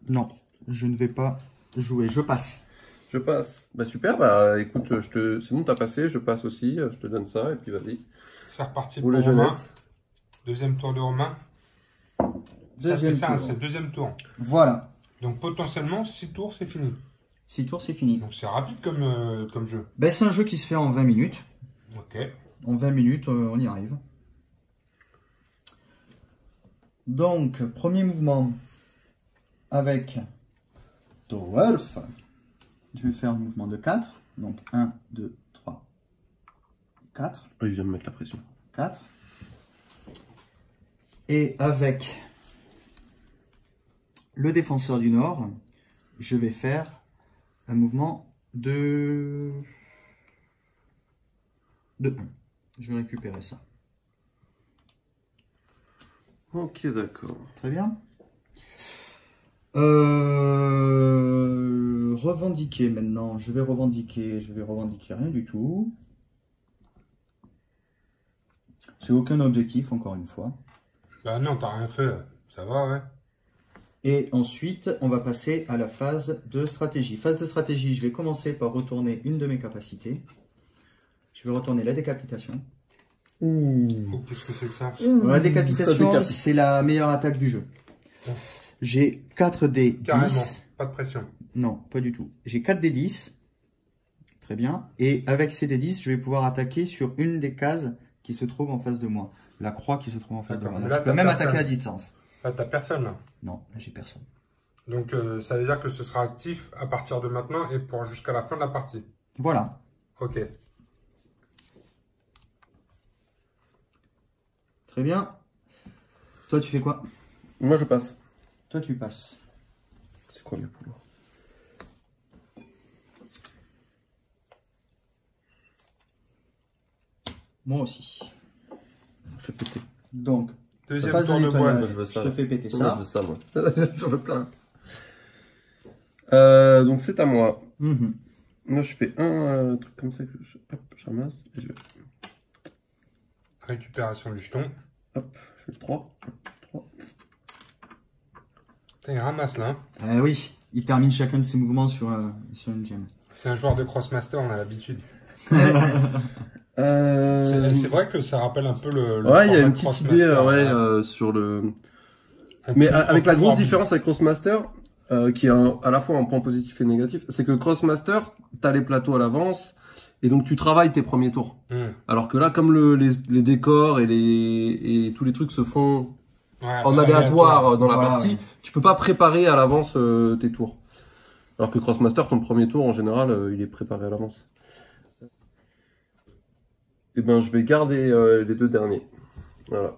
Speaker 2: Non, je ne vais pas jouer, je passe.
Speaker 3: Je passe. Bah super, bah écoute, c'est bon, t'as passé, je passe aussi, je te donne ça et puis vas-y.
Speaker 1: C'est reparti
Speaker 3: pour
Speaker 1: Romain.
Speaker 3: jeunesse.
Speaker 1: Deuxième tour de Romain.
Speaker 2: Deuxième
Speaker 1: ça,
Speaker 2: tour.
Speaker 1: c'est le deuxième tour.
Speaker 2: Voilà.
Speaker 1: Donc potentiellement, 6 tours, c'est fini.
Speaker 2: 6 tours, c'est fini.
Speaker 1: Donc c'est rapide comme jeu.
Speaker 2: Ben, c'est un jeu qui se fait en 20 minutes.
Speaker 1: Ok.
Speaker 2: En 20 minutes, on y arrive. Donc, premier mouvement avec Dwarf. Je vais faire un mouvement de 4. Donc 1, 2, 3, 4.
Speaker 3: Oh, il vient me mettre la pression.
Speaker 2: 4. Et avec le défenseur du Nord, je vais faire un mouvement de 1. Je vais récupérer ça.
Speaker 3: Ok, d'accord.
Speaker 2: Très bien. Revendiquer maintenant. Je vais revendiquer rien du tout. J'ai aucun objectif, encore une fois.
Speaker 1: Bah non, t'as rien fait. Ça va, ouais.
Speaker 2: Et ensuite, on va passer à la phase de stratégie. Phase de stratégie, je vais commencer par retourner une de mes capacités. Je vais retourner la décapitation.
Speaker 1: Oh, qu'est-ce que c'est que ça?
Speaker 2: La décapitation, c'est la meilleure attaque du jeu. J'ai 4 dés 10.
Speaker 1: Carrément, pas de pression.
Speaker 2: Non, pas du tout. J'ai 4 dés 10. Très bien. Et avec ces dés 10, je vais pouvoir attaquer sur une des cases qui se trouve en face de moi. La croix qui se trouve en face de moi. Donc,
Speaker 1: là,
Speaker 2: je peux même attaquer à distance.
Speaker 1: Là, t'as personne, là.
Speaker 2: Non, là, j'ai personne.
Speaker 1: Donc, ça veut dire que ce sera actif à partir de maintenant et pour jusqu'à la fin de la partie.
Speaker 2: Voilà.
Speaker 1: Ok.
Speaker 2: Très bien. Toi, tu fais quoi?
Speaker 3: Moi, je passe.
Speaker 2: Toi, tu passes.
Speaker 3: C'est quoi mes pouvoirs?
Speaker 2: Moi aussi.
Speaker 3: Fais péter.
Speaker 2: Donc,
Speaker 1: Deuxième
Speaker 2: phase
Speaker 1: tour de
Speaker 2: nettoyage,
Speaker 1: boîte.
Speaker 3: Je veux ça,
Speaker 2: je te
Speaker 3: là.
Speaker 2: fais péter
Speaker 3: Moi,
Speaker 2: ça.
Speaker 3: je veux ça, moi. J'en veux plein. Donc, c'est à moi.
Speaker 2: Mhm.
Speaker 3: Moi, je fais un truc comme ça que hop, je ramasse. Et je...
Speaker 1: Récupération du jeton.
Speaker 3: Hop, je fais le 3. 3.
Speaker 1: Putain, il ramasse là.
Speaker 2: Oui, il termine chacun de ses mouvements sur une gemme.
Speaker 1: C'est un joueur de Crossmaster, on a l'habitude.
Speaker 3: Euh...
Speaker 1: C'est vrai que ça rappelle un peu le
Speaker 3: Ouais, il y a
Speaker 1: format
Speaker 3: une
Speaker 1: de
Speaker 3: petite idée
Speaker 1: Crossmaster,
Speaker 3: sur le...
Speaker 1: On
Speaker 3: Mais
Speaker 1: peut-
Speaker 3: avec
Speaker 1: on
Speaker 3: la
Speaker 1: peut
Speaker 3: grosse
Speaker 1: voir-
Speaker 3: différence avec Crossmaster, qui a à la fois un point positif et négatif, c'est que Crossmaster, t'as les plateaux à l'avance, et donc tu travailles tes premiers tours. Alors que là, comme les décors et tous les trucs se font
Speaker 1: Ouais,
Speaker 3: en aléatoire dans la
Speaker 2: Voilà,
Speaker 3: partie,
Speaker 2: ouais.
Speaker 3: tu peux pas préparer à l'avance tes tours. Alors que Crossmaster, ton premier tour, en général, il est préparé à l'avance. Et ben, je vais garder les deux derniers. Voilà.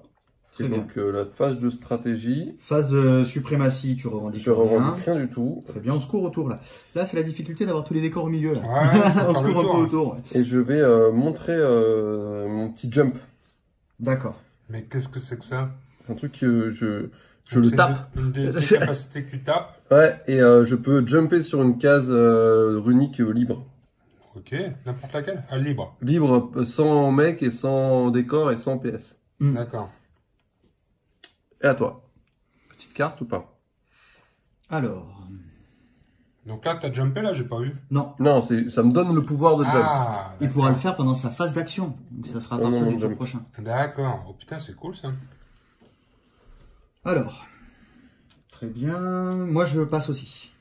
Speaker 2: Très
Speaker 3: Et
Speaker 2: bien.
Speaker 3: donc, la phase de stratégie,
Speaker 2: Phase de suprématie, tu revendiques
Speaker 3: je
Speaker 2: rien.
Speaker 3: revendique rien du tout.
Speaker 2: Très bien, on se court autour là. Là, c'est la difficulté d'avoir tous les décors au milieu là.
Speaker 1: Ouais,
Speaker 2: On se
Speaker 1: faire le
Speaker 2: court un
Speaker 1: tour,
Speaker 2: peu
Speaker 1: hein.
Speaker 2: autour. Ouais.
Speaker 3: Et je vais montrer mon petit jump.
Speaker 2: D'accord.
Speaker 1: Mais qu'est-ce que c'est que ça?
Speaker 3: C'est un truc que je
Speaker 1: Donc,
Speaker 3: le
Speaker 1: c'est
Speaker 3: tape.
Speaker 1: Une des capacités que tu tapes.
Speaker 3: Ouais, et je peux jumper sur une case runique libre.
Speaker 1: Ok, n'importe laquelle. Ah, libre.
Speaker 3: Libre, sans mec et sans décor et sans PS.
Speaker 1: D'accord.
Speaker 3: Et à toi. Petite carte ou pas?
Speaker 2: Alors,
Speaker 1: Donc là, t'as jumpé là, j'ai pas vu.
Speaker 2: non,
Speaker 3: Non, ça me donne le pouvoir de jump.
Speaker 1: Ah,
Speaker 2: il pourra le faire pendant sa phase d'action. Donc ça sera à
Speaker 3: Oh
Speaker 2: partir
Speaker 3: non,
Speaker 2: du tour
Speaker 3: jump.
Speaker 2: prochain.
Speaker 1: d'accord. Oh putain, c'est cool ça.
Speaker 2: Alors, très bien. Moi, je passe aussi.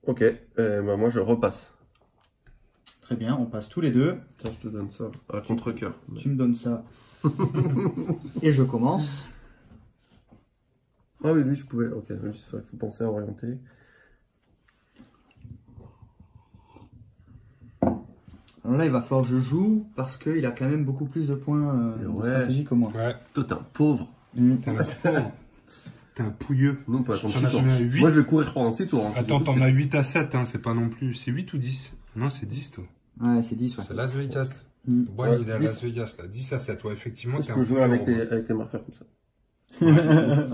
Speaker 3: Ok, bah moi je repasse.
Speaker 2: Très bien, on passe tous les deux.
Speaker 3: Tiens, je te donne ça à contre-cœur.
Speaker 2: Tu me donnes ça. Et je commence.
Speaker 3: Ah oui, lui je pouvais. Ok, oui, c'est vrai qu'il faut penser à orienter.
Speaker 2: Alors là, il va falloir que je joue parce qu'il a quand même beaucoup plus de points de
Speaker 3: Ouais.
Speaker 2: stratégie que moi.
Speaker 1: Ouais.
Speaker 3: Toi, t'es un pauvre.
Speaker 1: T'es un pauvre. T'es un pouilleux.
Speaker 3: Non, pas attendre
Speaker 1: T'en
Speaker 3: 6
Speaker 1: as
Speaker 3: tours.
Speaker 1: combien, 8?
Speaker 3: Moi je vais courir pendant 6 tours. Hein,
Speaker 1: Attends, t'en as 8 à 7, hein, c'est pas non plus. C'est 8 ou 10? Non, c'est 10 toi.
Speaker 2: Ouais, c'est 10, ouais.
Speaker 1: C'est Las Vegas.
Speaker 2: Mm.
Speaker 1: Boine,
Speaker 3: Ouais,
Speaker 1: il est à
Speaker 3: 10.
Speaker 1: Las Vegas là. 10 à 7, ouais, effectivement.
Speaker 3: Je
Speaker 1: t'es
Speaker 3: peux
Speaker 1: un
Speaker 3: jouer avec
Speaker 1: pouilleux,
Speaker 3: les marqueurs comme ça.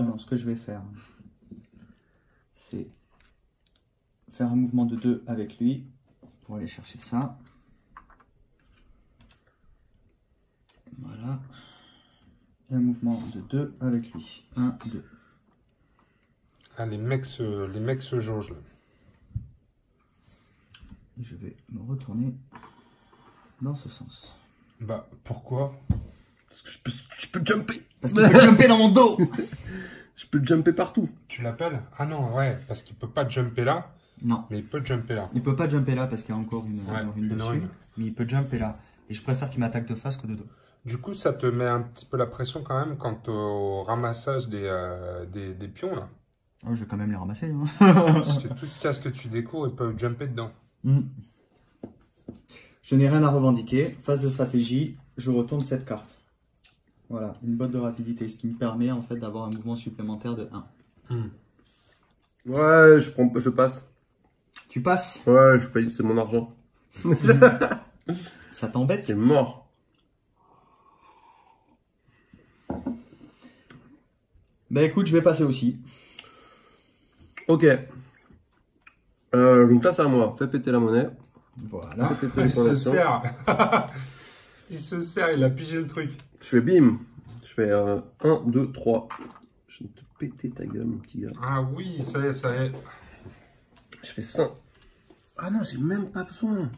Speaker 2: Non, ce que je vais faire, c'est faire un mouvement de 2 avec lui pour aller chercher ça. Voilà. Et un mouvement de 2 avec lui. 1, 2.
Speaker 1: Ah, les mecs se jaugent là.
Speaker 2: Je vais me retourner dans ce sens.
Speaker 1: Bah, pourquoi?
Speaker 3: Parce que je peux jumper.
Speaker 2: Parce qu'il peut jumper dans mon dos.
Speaker 3: Je peux jumper partout.
Speaker 1: Tu l'appelles? Ah non, ouais, parce qu'il peut pas jumper là,
Speaker 2: Non,
Speaker 1: mais il peut jumper là.
Speaker 2: il peut pas jumper là parce qu'il y a encore une
Speaker 1: Ouais,
Speaker 2: une
Speaker 1: une
Speaker 2: dessus.
Speaker 1: rune.
Speaker 2: Mais il peut jumper là. Et je préfère qu'il m'attaque de face que de dos.
Speaker 1: Du coup, ça te met un petit peu la pression quand même quant au ramassage des pions là.
Speaker 2: Oh, je vais quand même les ramasser. Hein.
Speaker 1: Parce que toutes cases que tu découvres, ils peuvent jumper dedans.
Speaker 2: Mm. Je n'ai rien à revendiquer. Phase de stratégie, je retourne cette carte. Voilà, une botte de rapidité, ce qui me permet en fait d'avoir un mouvement supplémentaire de 1.
Speaker 3: Ouais, je passe.
Speaker 2: Tu passes,
Speaker 3: Ouais, je paye, c'est mon argent.
Speaker 2: ça t'embête.
Speaker 3: C'est mort.
Speaker 2: Bah écoute, je vais passer aussi.
Speaker 3: Ok. Donc là, c'est à moi. Fais péter la monnaie.
Speaker 2: Voilà.
Speaker 3: Fais péter les
Speaker 1: Il se
Speaker 3: fondations.
Speaker 1: sert. Il se sert, il a pigé le truc.
Speaker 3: Je fais bim. Je fais 1, 2, 3. Je ne te péter ta gueule, mon petit gars.
Speaker 1: Ah oui, ça y est, ça y est.
Speaker 3: Je fais 5. Ah non, j'ai même pas besoin.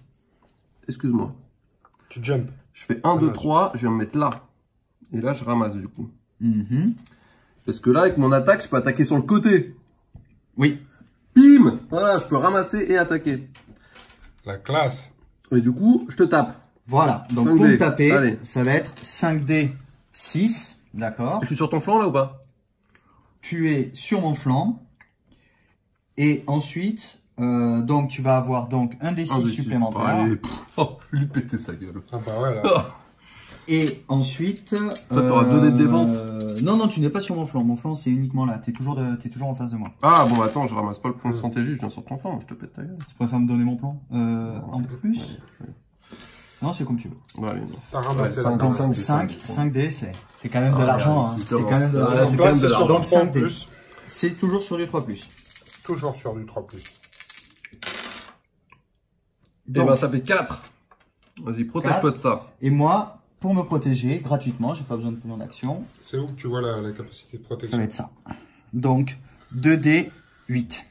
Speaker 3: Excuse-moi.
Speaker 1: Tu jump.
Speaker 3: Je fais 1, 2, 3, je vais me mettre là. Et là, je ramasse du coup. Parce que là, avec mon attaque, je peux attaquer sur le côté.
Speaker 2: Oui.
Speaker 3: Bim! Voilà, je peux ramasser et attaquer.
Speaker 1: La classe.
Speaker 3: Et du coup, je te tape.
Speaker 2: Voilà, donc
Speaker 3: 5D.
Speaker 2: pour me taper,
Speaker 3: Allez.
Speaker 2: ça va être 5D 6, d'accord.
Speaker 3: Je suis sur ton flanc là ou pas?
Speaker 2: Tu es sur mon flanc. Et ensuite, donc tu vas avoir donc un D6 supplémentaire.
Speaker 3: Allez, oh, lui péter sa gueule.
Speaker 1: Ah bah ouais, là.
Speaker 2: Et ensuite...
Speaker 3: Toi, t'auras 2 dés de défense.
Speaker 2: Non, non, tu n'es pas sur mon flanc. Mon flanc, c'est uniquement là. T'es toujours en face de moi.
Speaker 3: Ah bon, attends, je ramasse pas le point de stratégie, je viens sur ton flanc, je te pète ta gueule.
Speaker 2: Tu préfères me donner mon plan en plus? Non, c'est comme tu veux.
Speaker 3: Ouais, allez, non.
Speaker 1: T'as ramassé
Speaker 3: Ouais,
Speaker 1: la
Speaker 2: 5D, c'est quand même de l'argent. Hein. C'est quand même de
Speaker 3: Ah,
Speaker 2: l'argent.
Speaker 3: c'est quand même de l'argent.
Speaker 2: Donc 5D.
Speaker 1: plus.
Speaker 2: C'est toujours sur du 3+.
Speaker 1: Toujours sur du 3+.
Speaker 3: Et
Speaker 2: Donc,
Speaker 3: ben ça fait 4. Vas-y, protège-toi de ça.
Speaker 2: et moi, pour me protéger gratuitement, j'ai pas besoin de pognon d'action.
Speaker 1: C'est où que tu vois la capacité de
Speaker 2: Ça
Speaker 1: protection?
Speaker 2: va être ça. Donc 2D 8.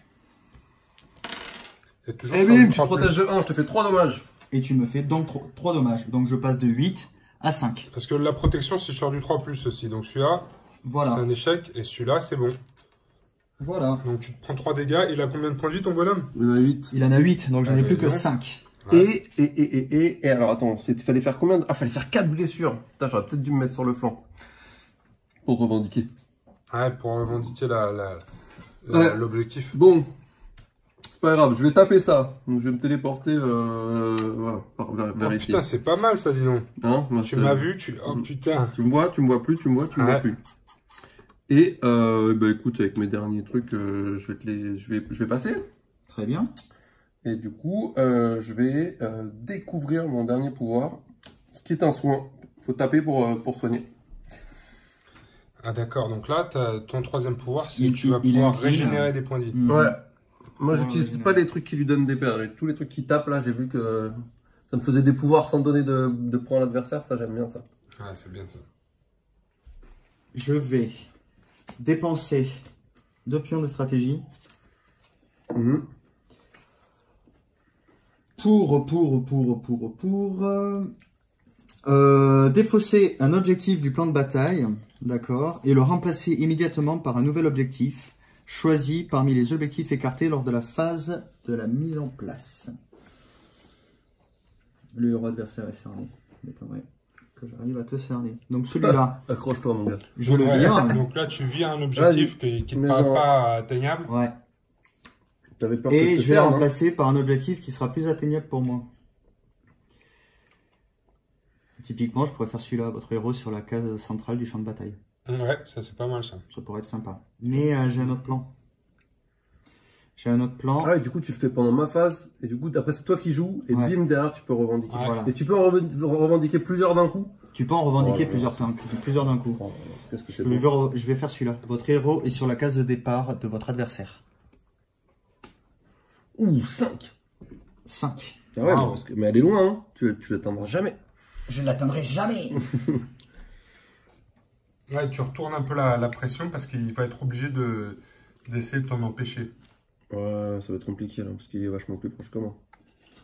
Speaker 1: Et toujours
Speaker 3: Et
Speaker 1: sur du
Speaker 3: bim, tu
Speaker 1: 3+.
Speaker 3: protèges de 1, je te fais 3 dommages.
Speaker 2: Et tu me fais donc 3 dommages. Donc je passe de 8 à 5.
Speaker 1: Parce que la protection, c'est sur du 3+ aussi. Donc celui-là,
Speaker 2: Voilà.
Speaker 1: c'est un échec. Et celui-là, c'est bon.
Speaker 2: Voilà.
Speaker 1: Donc tu te prends 3 dégâts. Il a combien de points de vie, ton bonhomme?
Speaker 3: Il y en a 8.
Speaker 2: Il en a 8, donc j'en ai
Speaker 1: Ah,
Speaker 2: plus que
Speaker 1: ouais.
Speaker 2: 5.
Speaker 1: Ouais.
Speaker 3: Et alors attends, fallait faire combien de... Ah, fallait faire 4 blessures. Putain, j'aurais peut-être dû me mettre sur le flanc. Pour revendiquer.
Speaker 1: Ouais, pour revendiquer
Speaker 3: Ouais.
Speaker 1: l'objectif.
Speaker 3: Bon. C'est pas grave, je vais taper ça. Donc je vais me téléporter voilà, vers
Speaker 1: Oh,
Speaker 3: ici.
Speaker 1: putain, c'est pas mal ça, dis donc.
Speaker 3: Hein, moi,
Speaker 1: Tu
Speaker 3: c'est-
Speaker 1: m'as vu, oh putain.
Speaker 3: Tu me vois plus, tu me vois
Speaker 1: Ouais.
Speaker 3: plus. Et bah écoute, avec mes derniers trucs, je vais passer.
Speaker 2: Très bien.
Speaker 3: Et du coup, je vais découvrir mon dernier pouvoir, ce qui est un soin. Faut taper pour soigner.
Speaker 1: Ah d'accord, donc là, ton troisième pouvoir, c'est que tu
Speaker 2: Il-
Speaker 1: vas
Speaker 2: il
Speaker 1: pouvoir
Speaker 2: est utile.
Speaker 1: régénérer des points de vie.
Speaker 3: Ouais. Moi, j'utilise
Speaker 2: ouais.
Speaker 3: pas les trucs qui lui donnent des pertes. Tous les trucs qui tapent, là, j'ai vu que ça me faisait des pouvoirs sans donner de points à l'adversaire. Ça, j'aime bien ça.
Speaker 1: Ouais, c'est bien ça.
Speaker 2: Je vais dépenser 2 pions de stratégie pour défausser un objectif du plan de bataille, d'accord, et le remplacer immédiatement par un nouvel objectif choisi parmi les objectifs écartés lors de la phase de la mise en place. Le héros adversaire est cerné. M'étonnerait que j'arrive à te cerner. Donc celui-là,
Speaker 3: Accroche-toi, mon gars.
Speaker 2: je le
Speaker 1: Ouais,
Speaker 2: vire.
Speaker 1: donc là, tu vires un objectif qui ne
Speaker 3: Mais
Speaker 1: paraît
Speaker 3: genre-
Speaker 1: pas atteignable.
Speaker 2: Ouais.
Speaker 3: T'avais peur que
Speaker 2: Et
Speaker 3: te
Speaker 2: je vais le
Speaker 3: cerne, hein.
Speaker 2: remplacer par un objectif qui sera plus atteignable pour moi. Typiquement, je pourrais faire celui-là, votre héros, sur la case centrale du champ de bataille.
Speaker 1: Ouais, ça c'est pas mal ça.
Speaker 2: Ça pourrait être sympa. Mais j'ai un autre plan. J'ai un autre plan.
Speaker 3: Ah ouais, du coup, tu le fais pendant ma phase. Et du coup, après, c'est toi qui joues. Et
Speaker 2: Ouais.
Speaker 3: bim, derrière, tu peux revendiquer.
Speaker 1: Ouais.
Speaker 2: Voilà.
Speaker 3: Et tu peux en revendiquer plusieurs d'un coup.
Speaker 2: Tu peux en revendiquer
Speaker 3: Oh,
Speaker 2: plusieurs d'un coup.
Speaker 3: Qu'est-ce que c'est
Speaker 2: Je vais faire celui-là. Votre héros est sur la case de départ de votre adversaire.
Speaker 3: Ouh, 5.
Speaker 2: 5.
Speaker 3: Ah ouais,
Speaker 1: Wow.
Speaker 3: mais elle est loin, hein. Tu l'atteindras jamais.
Speaker 2: Je ne l'atteindrai jamais.
Speaker 1: Ouais, tu retournes un peu la pression parce qu'il va être obligé d'essayer de t'en empêcher.
Speaker 3: Ouais, ça va être compliqué là, parce qu'il est vachement plus proche que moi.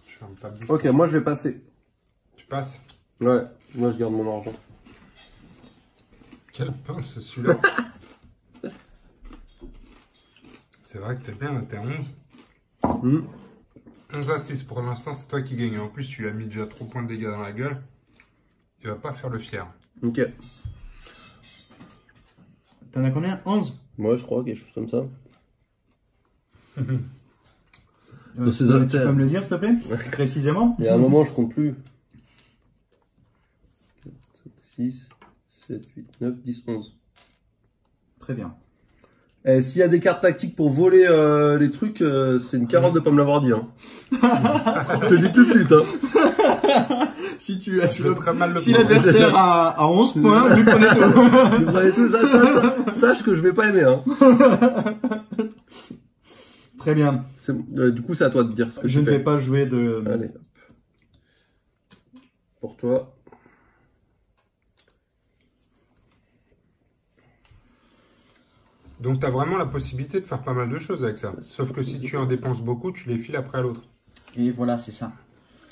Speaker 1: Je ferme ta bouche.
Speaker 3: Ok, moi je vais passer.
Speaker 1: Tu passes.
Speaker 3: Ouais, moi je garde mon argent.
Speaker 1: Quelle pince celui-là. C'est vrai que t'es bien là, t'es à 11. 11 à 6 pour l'instant, c'est toi qui gagne. En plus, tu lui as mis déjà 3 points de dégâts dans la gueule. Il va pas faire le fier.
Speaker 3: Ok.
Speaker 2: T'en as combien? 11.
Speaker 3: Moi je crois, quelque chose comme ça.
Speaker 2: Tu
Speaker 3: ces
Speaker 2: peux
Speaker 3: altères.
Speaker 2: me le dire, s'il te plaît? Précisément?
Speaker 3: Il y a un moment, je compte plus. 4, 5, 6, 7, 8, 9, 10, 11.
Speaker 2: Très bien.
Speaker 3: Eh, s'il y a des cartes tactiques pour voler les trucs, c'est une carotte de pas me l'avoir dit. Hein. Je te le dis tout de suite. Hein.
Speaker 2: Si tu as
Speaker 1: Je vais très mal le
Speaker 2: si
Speaker 1: prendre.
Speaker 2: l'adversaire a 11 points, lui prenez tout.
Speaker 3: Vous prenez tout ça, sache que je vais pas aimer. Hein.
Speaker 2: Très bien.
Speaker 3: Du coup, c'est à toi de dire ce que
Speaker 2: Je
Speaker 3: tu
Speaker 2: ne
Speaker 3: fais.
Speaker 2: vais pas jouer de...
Speaker 3: Allez. Hop. Pour toi.
Speaker 1: Donc tu as vraiment la possibilité de faire pas mal de choses avec ça. Sauf que si tu en dépenses beaucoup, tu les files après à l'autre.
Speaker 2: Et voilà, c'est ça.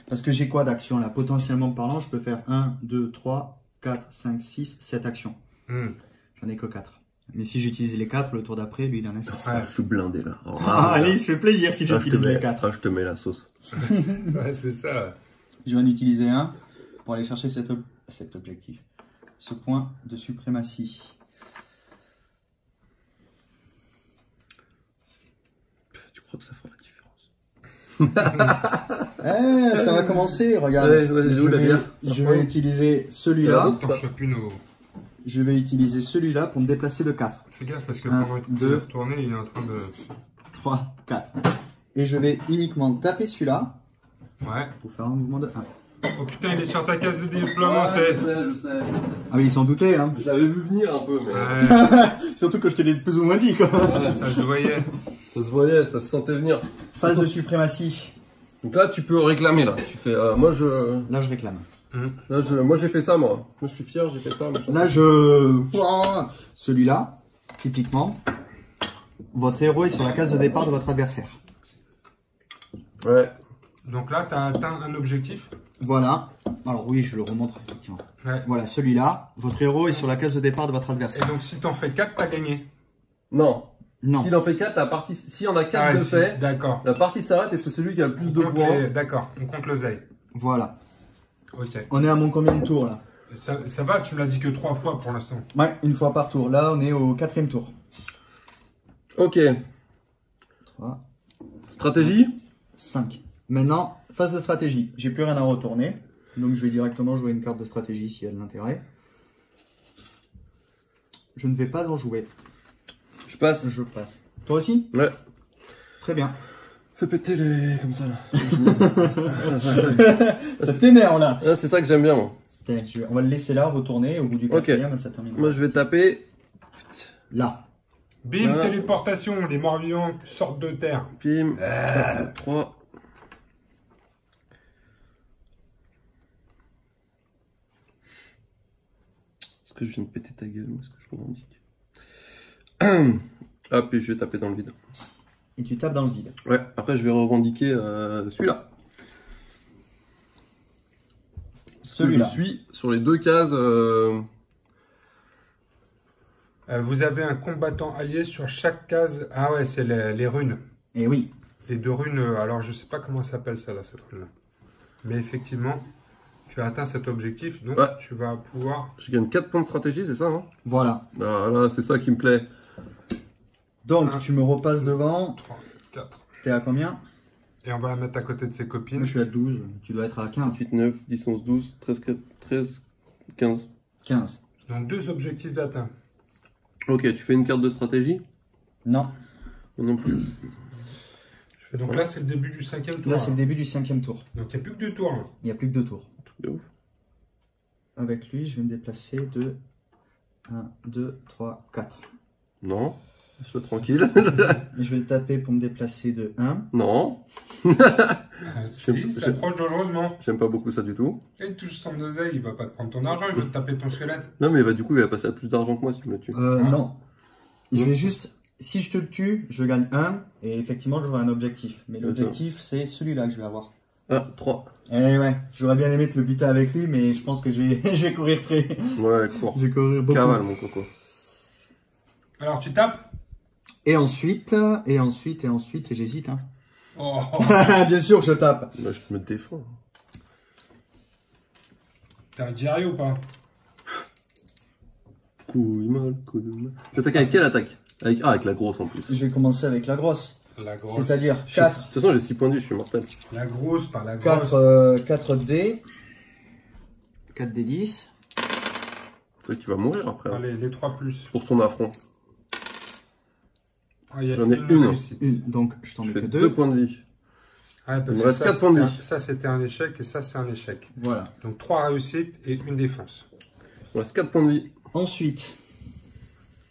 Speaker 2: Parce que j'ai quoi d'actions là? Potentiellement parlant, je peux faire 1, 2, 3, 4, 5, 6, 7 actions. J'en ai que 4. Mais si j'utilise les 4, le tour d'après, lui, il en a 6.
Speaker 3: Ouais, je suis blindé là. Oh,
Speaker 2: allez, il se fait plaisir si j'utilise les 4.
Speaker 3: Ah, je te mets la sauce.
Speaker 1: Ouais, c'est ça.
Speaker 2: Je vais en utiliser un pour aller chercher cet objectif. Ce point de suprématie.
Speaker 3: Tu crois que ça fera la différence?
Speaker 2: Ça va commencer, regarde. Je vais utiliser celui-là. Je vais utiliser celui-là pour me déplacer de 4.
Speaker 1: Fais gaffe parce que pendant que tu veux retourner, il est en train de...
Speaker 2: 3, 4. Et je vais uniquement taper celui-là.
Speaker 1: Ouais.
Speaker 2: Pour faire un mouvement de 1.
Speaker 1: Oh putain, il est sur ta case de déploiement,
Speaker 3: je sais.
Speaker 2: Ah oui, ils s'en doutaient, hein.
Speaker 3: Je l'avais vu venir un peu, mais...
Speaker 1: Ouais.
Speaker 2: Surtout que je te l'ai plus ou moins dit, quoi.
Speaker 1: Ouais, ça se voyait.
Speaker 3: Ça se voyait, ça se sentait venir.
Speaker 2: Phase de suprématie.
Speaker 3: Donc là, tu peux réclamer, là. Tu fais,
Speaker 2: Là, je réclame.
Speaker 3: Là, moi, j'ai fait ça, moi. Moi, je suis fier, j'ai fait ça. Machin.
Speaker 2: Là, celui-là, typiquement, votre héros est sur la case de départ de votre adversaire.
Speaker 3: Ouais.
Speaker 1: Donc là, tu as atteint un objectif.
Speaker 2: Voilà. Alors oui, je le remontre, effectivement.
Speaker 1: Ouais.
Speaker 2: Voilà, celui-là, votre héros est sur la case de départ de votre adversaire.
Speaker 1: Et donc, si tu en fais 4, tu as gagné.
Speaker 3: Non.
Speaker 2: Non.
Speaker 3: S'il en fait 4, la partie... S'il y en a 4 de fait,
Speaker 1: d'accord.
Speaker 3: La partie s'arrête et c'est celui qui a le plus de points.
Speaker 1: D'accord, on compte l'oseille.
Speaker 2: Voilà.
Speaker 1: Ok.
Speaker 2: On est à mon combien de tours, là?
Speaker 1: Ça va, tu me l'as dit que 3 fois pour l'instant.
Speaker 2: Ouais, une fois par tour. Là, on est au 4e tour.
Speaker 3: Ok.
Speaker 2: 3.
Speaker 3: Stratégie
Speaker 2: 5. Maintenant, phase de stratégie. J'ai plus rien à retourner. Donc, je vais directement jouer une carte de stratégie s'il y a de l'intérêt. Je ne vais pas en jouer.
Speaker 3: Je passe.
Speaker 2: Je passe. Toi aussi?
Speaker 3: Ouais.
Speaker 2: Très bien.
Speaker 3: Fais péter les... comme ça, là.
Speaker 2: Ça t'énerve, là.
Speaker 3: Ah, c'est ça que j'aime bien, moi.
Speaker 2: On va le laisser là, retourner. Au bout du 4e, ça termine.
Speaker 3: Moi, je vais taper...
Speaker 2: Là.
Speaker 1: Bim,
Speaker 3: voilà.
Speaker 1: Téléportation, les morts vivants sortent de terre.
Speaker 3: Pim. 3. Est-ce que je viens de péter ta gueule ou est-ce que je revendique? Ah, puis je vais taper dans le vide.
Speaker 2: Et tu tapes dans le vide.
Speaker 3: Ouais, après je vais revendiquer celui-là.
Speaker 2: Celui-là.
Speaker 3: Je suis sur les 2 cases.
Speaker 1: Vous avez un combattant allié sur chaque case. Ah ouais, c'est les runes.
Speaker 2: Et oui.
Speaker 1: Les 2 runes, alors je sais pas comment ça s'appelle ça là, cette rune-là. Mais effectivement, tu as atteint cet objectif, donc tu vas pouvoir...
Speaker 3: Je gagne 4 points de stratégie, c'est ça, hein?
Speaker 2: Voilà.
Speaker 3: Ah, là, c'est ça qui me plaît.
Speaker 2: Donc, tu me repasses devant.
Speaker 1: 3, 4.
Speaker 2: T'es à combien?
Speaker 1: Et on va la mettre à côté de ses copines.
Speaker 2: Moi, je suis à 12. Tu dois être à 15.
Speaker 3: 7, 8, 9, 10, 11, 12, 13, 15.
Speaker 2: 15.
Speaker 1: Donc 2 objectifs d'atteint.
Speaker 3: Ok, tu fais une carte de stratégie?
Speaker 2: Non.
Speaker 3: Non plus.
Speaker 1: Donc là, c'est le début du 5e tour.
Speaker 2: Là, c'est le début du 5e tour.
Speaker 1: Donc il n'y a plus que 2 tours. Là.
Speaker 2: Il n'y a plus que 2 tours.
Speaker 3: Truc de ouf.
Speaker 2: Avec lui, je vais me déplacer de 1, 2, 3, 4.
Speaker 3: Non. Laisse-le tranquille.
Speaker 2: Et je vais le taper pour me déplacer de 1.
Speaker 3: Non.
Speaker 1: Si, ça approche dangereusement.
Speaker 3: J'aime pas beaucoup ça du tout.
Speaker 1: Et il touche son oseille, il va pas te prendre ton argent, il va te taper ton squelette.
Speaker 3: Non, mais du coup, il va passer à plus d'argent que moi si tu me le tues.
Speaker 2: Non. Je vais juste... Si je te le tue, je gagne 1. Et effectivement, j'aurai un objectif. Mais l'objectif, c'est celui-là que je vais avoir.
Speaker 3: Ah, 3.
Speaker 2: Eh ouais, j'aurais bien aimé te le buter avec lui, mais je pense que je vais courir très...
Speaker 3: Ouais, cours.
Speaker 2: Je vais courir beaucoup.
Speaker 3: Cavale, mon coco.
Speaker 1: Alors tu tapes.
Speaker 2: Et ensuite, j'hésite. Hein.
Speaker 1: Oh.
Speaker 2: Bien sûr que je tape.
Speaker 3: Bah, je me défends.
Speaker 1: T'as un diarrhée ou pas?
Speaker 3: Couille mal. J'attaque avec quelle attaque? Avec la grosse en plus.
Speaker 2: Je vais commencer avec la grosse.
Speaker 1: La grosse.
Speaker 2: C'est-à-dire
Speaker 3: De
Speaker 2: 4.
Speaker 3: toute façon, j'ai 6 points de vie, je suis mortel.
Speaker 1: La grosse par la grosse.
Speaker 2: 4 dés. 4 dés 10.
Speaker 3: Tu vas mourir après. Hein.
Speaker 1: Allez, les 3 plus.
Speaker 3: Pour son affront.
Speaker 1: Ah, y a
Speaker 3: J'en ai une.
Speaker 1: réussite.
Speaker 2: Donc, je t'en
Speaker 3: Je
Speaker 2: mets
Speaker 3: fais
Speaker 2: que
Speaker 3: 2
Speaker 2: 2.
Speaker 3: points de vie.
Speaker 1: Ouais, parce
Speaker 3: Il me
Speaker 1: que
Speaker 3: reste 4 points de vie.
Speaker 1: Ça, c'était un échec et ça, c'est un échec.
Speaker 2: Voilà.
Speaker 1: Donc 3 réussites et une défense.
Speaker 3: Il me reste 4 points de vie.
Speaker 2: Ensuite.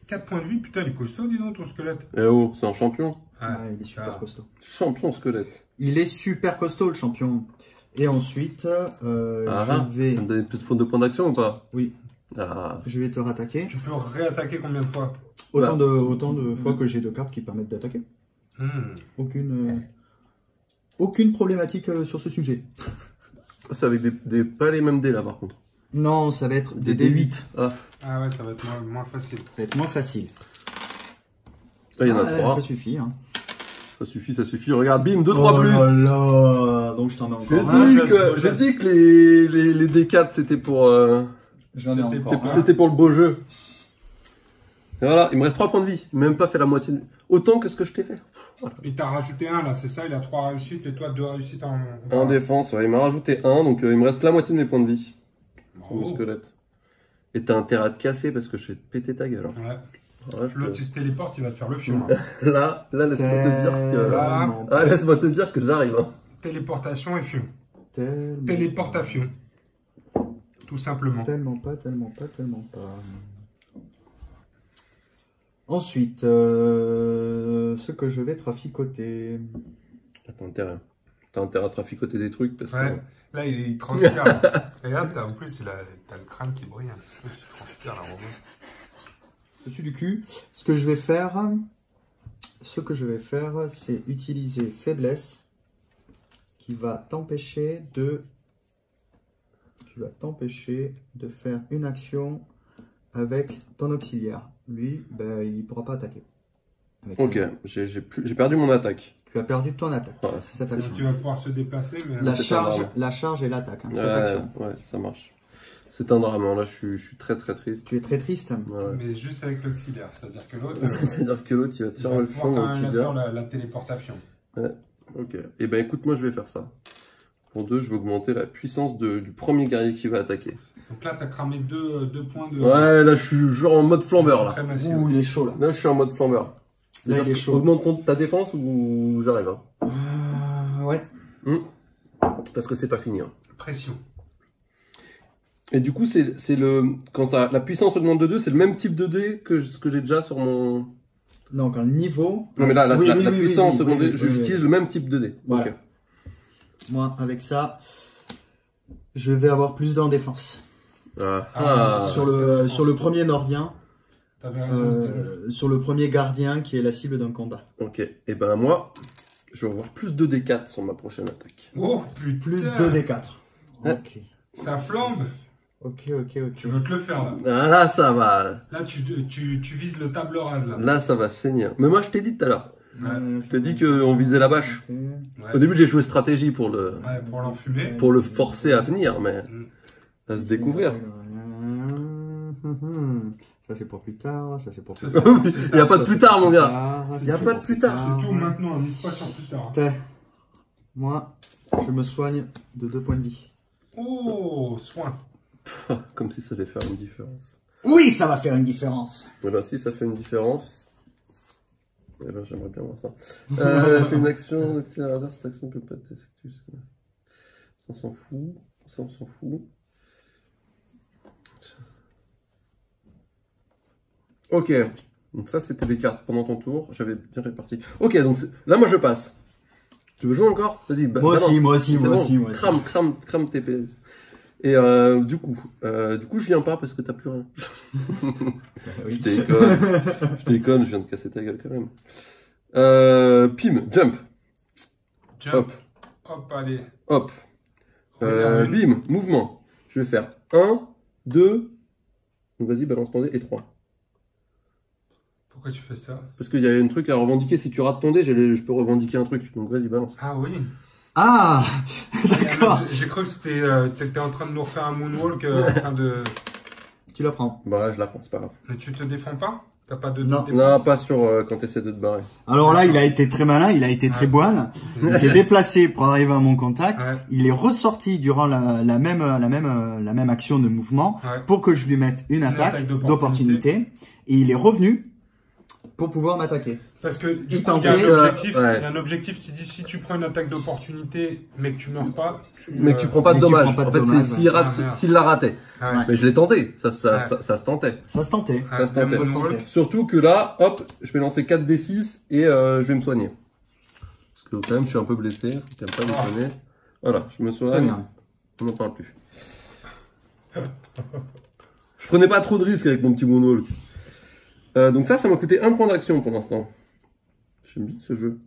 Speaker 1: 4 points de vie, putain, il est costaud, dis donc, ton squelette.
Speaker 3: Eh oh, c'est un champion.
Speaker 2: Il est super costaud.
Speaker 3: Champion squelette.
Speaker 2: Il est super costaud, le champion. Et ensuite, je vais...
Speaker 3: Ça me donne une petite faute de points d'action ou pas?
Speaker 2: Oui.
Speaker 3: Ah.
Speaker 2: Je vais te rattaquer.
Speaker 1: Tu peux réattaquer combien de fois?
Speaker 2: Autant de fois que j'ai de cartes qui permettent d'attaquer. Aucune problématique sur ce sujet.
Speaker 3: C'est avec pas les mêmes dés là par contre.
Speaker 2: Non, ça va être des D8.
Speaker 1: Ah ouais, ça va être moins facile.
Speaker 2: Ça va être moins facile.
Speaker 3: Ah, il y en a 3.
Speaker 2: Ça suffit. Hein.
Speaker 3: Ça suffit. Regarde, bim, 2-3 plus.
Speaker 2: Oh là. Donc je t'en mets encore.
Speaker 3: J'ai dit que les D4 c'était pour...
Speaker 2: J'en ai encore.
Speaker 3: C'était pour le beau jeu. Et voilà, il me reste 3 points de vie. Même pas fait la moitié. Autant que ce que je t'ai fait.
Speaker 1: Voilà. Et t'as rajouté 1 là, c'est ça? Il a 3 réussites et toi 2 réussites
Speaker 3: en défense, ouais. Il m'a rajouté 1, donc il me reste la moitié de mes points de vie. Sur mon squelette. Et t'as intérêt à te casser parce que je vais te péter ta gueule.
Speaker 1: Ouais.
Speaker 3: Ouais,
Speaker 1: l'autre il se téléporte, il va te faire le fion.
Speaker 3: Là, laisse-moi te dire que... laisse-moi te dire que j'arrive. Hein.
Speaker 1: Téléportation et fion. Téléportation. Tout simplement.
Speaker 2: Tellement pas. Ensuite, ce que je vais traficoter.
Speaker 3: T'as intérêt à traficoter des trucs parce que...
Speaker 1: Là, il transpire. Regarde, en plus, t'as le crâne qui brille un petit peu. Tu transpires là, Romain.
Speaker 2: Dessus du cul. Ce que je vais faire, c'est utiliser faiblesse qui va t'empêcher de faire une action avec ton auxiliaire. Lui, ben, il ne pourra pas attaquer.
Speaker 3: Ok, j'ai perdu mon attaque.
Speaker 2: Tu as perdu ton attaque.
Speaker 3: Ouais,
Speaker 1: tu vas pouvoir se déplacer, mais...
Speaker 2: La charge et l'attaque, hein, cette action.
Speaker 3: Ouais, ça marche. C'est un drame, hein. Là je suis très triste.
Speaker 2: Tu es très triste.
Speaker 1: Ouais. Mais juste avec l'auxiliaire, c'est-à-dire que l'autre...
Speaker 3: il va te faire le fond
Speaker 1: faire la téléportation.
Speaker 3: Ouais, ok. Et ben écoute, moi je vais faire ça. Pour 2, je vais augmenter la puissance du premier guerrier qui va attaquer.
Speaker 1: Donc là, t'as cramé 2 points de...
Speaker 3: Ouais, là je suis genre en mode flambeur là.
Speaker 2: Ouh, il est chaud là.
Speaker 3: Là je suis en mode flambeur.
Speaker 2: Là il est chaud.
Speaker 3: Augmente ta défense ou j'arrive hein.
Speaker 2: Ouais.
Speaker 3: Parce que c'est pas fini. Hein.
Speaker 1: Pression.
Speaker 3: Et du coup, quand la puissance augmente de 2, c'est le même type de dé que ce que j'ai déjà sur mon...
Speaker 2: Non, quand le niveau...
Speaker 3: Non mais là, la puissance augmente, j'utilise le même type de dé.
Speaker 2: Voilà.
Speaker 3: Okay.
Speaker 2: Moi, avec ça, je vais avoir plus en défense. Sur le premier Nordien. Sur le premier gardien qui est la cible d'un combat.
Speaker 3: Ok, et ben moi, je vais avoir plus 2 D4 sur ma prochaine attaque.
Speaker 1: Oh, putain.
Speaker 2: Plus 2 D4. Ok.
Speaker 1: Ça flambe.
Speaker 2: Ok.
Speaker 1: Tu veux te le faire là.
Speaker 3: Ah, là, ça va.
Speaker 1: Là, tu vises le table rase là.
Speaker 3: Là, ça va saigner. Mais moi, je t'ai dit tout à l'heure.
Speaker 1: Ouais.
Speaker 3: Je t'ai dit qu'on visait la bâche.
Speaker 2: Okay.
Speaker 3: Ouais. Au début, j'ai joué stratégie pour
Speaker 1: l'enfumer.
Speaker 3: Pour le forcer à venir, mais à se découvrir.
Speaker 2: Ça c'est pour plus tard, ça c'est pour plus
Speaker 3: tard. Il n'y a pas de plus tard, mon gars. Il n'y a pas de plus tard.
Speaker 1: C'est tout maintenant, on mise pas sur plus tard.
Speaker 2: Moi, je me soigne de 2 points de vie.
Speaker 1: Oh, soin.
Speaker 3: Comme si ça allait faire une différence.
Speaker 2: Oui, ça va faire une différence.
Speaker 3: Voilà, si ça fait une différence. Et là, j'aimerais bien voir ça. Je fais une action, cette action ne peut pas être effectuée. On s'en fout. Ça, on s'en fout. Ok, donc ça c'était des cartes pendant ton tour, j'avais bien réparti. Ok, donc là moi je passe. Tu veux jouer encore? Vas-y,
Speaker 2: moi aussi.
Speaker 3: Crame tes PS. Et du coup je viens pas parce que t'as plus rien.
Speaker 2: Oui.
Speaker 3: Je déconne, je viens de casser ta gueule quand même. Pim, jump.
Speaker 1: Hop, allez.
Speaker 3: Hop. Bim, mouvement. Je vais faire 1, 2, donc vas-y, balance ton dé, et 3.
Speaker 1: Pourquoi tu fais ça?
Speaker 3: Parce qu'il y a un truc à revendiquer. Si tu rates ton dé, je peux revendiquer un truc. Donc vas-y, balance.
Speaker 1: Ah oui.
Speaker 2: Ah, d'accord.
Speaker 1: J'ai cru que t'étais en train de nous refaire un moonwalk en train de...
Speaker 2: Tu la prends.
Speaker 3: Bah je la prends, c'est pas grave.
Speaker 1: Mais tu te défends pas? T'as pas de
Speaker 2: défense?
Speaker 3: Non, pas sur quand t'essaies de te barrer.
Speaker 2: Alors là, il a été très malin, il a été très boine. Il s'est déplacé pour arriver à mon contact. Ouais. Il est ressorti durant la même action de mouvement pour que je lui mette une attaque d'opportunité. Et il est revenu pour pouvoir m'attaquer.
Speaker 1: Parce que du coup, il y a un objectif qui dit si tu prends une attaque d'opportunité mais que tu meurs pas,
Speaker 3: mais que tu prends pas de dommage. En fait, s'il l'a raté. Mais je l'ai tenté, ça se tentait.
Speaker 2: Ça se tentait.
Speaker 3: Surtout que là, hop, je vais lancer 4d6 et je vais me soigner. Parce que quand même, je suis un peu blessé, faut quand même pas déconner. Voilà, je me soigne. On n'en parle plus. prenais pas trop de risques avec mon petit Moonwalk. Donc ça m'a coûté 1 point d'action pour l'instant. J'aime bien ce jeu.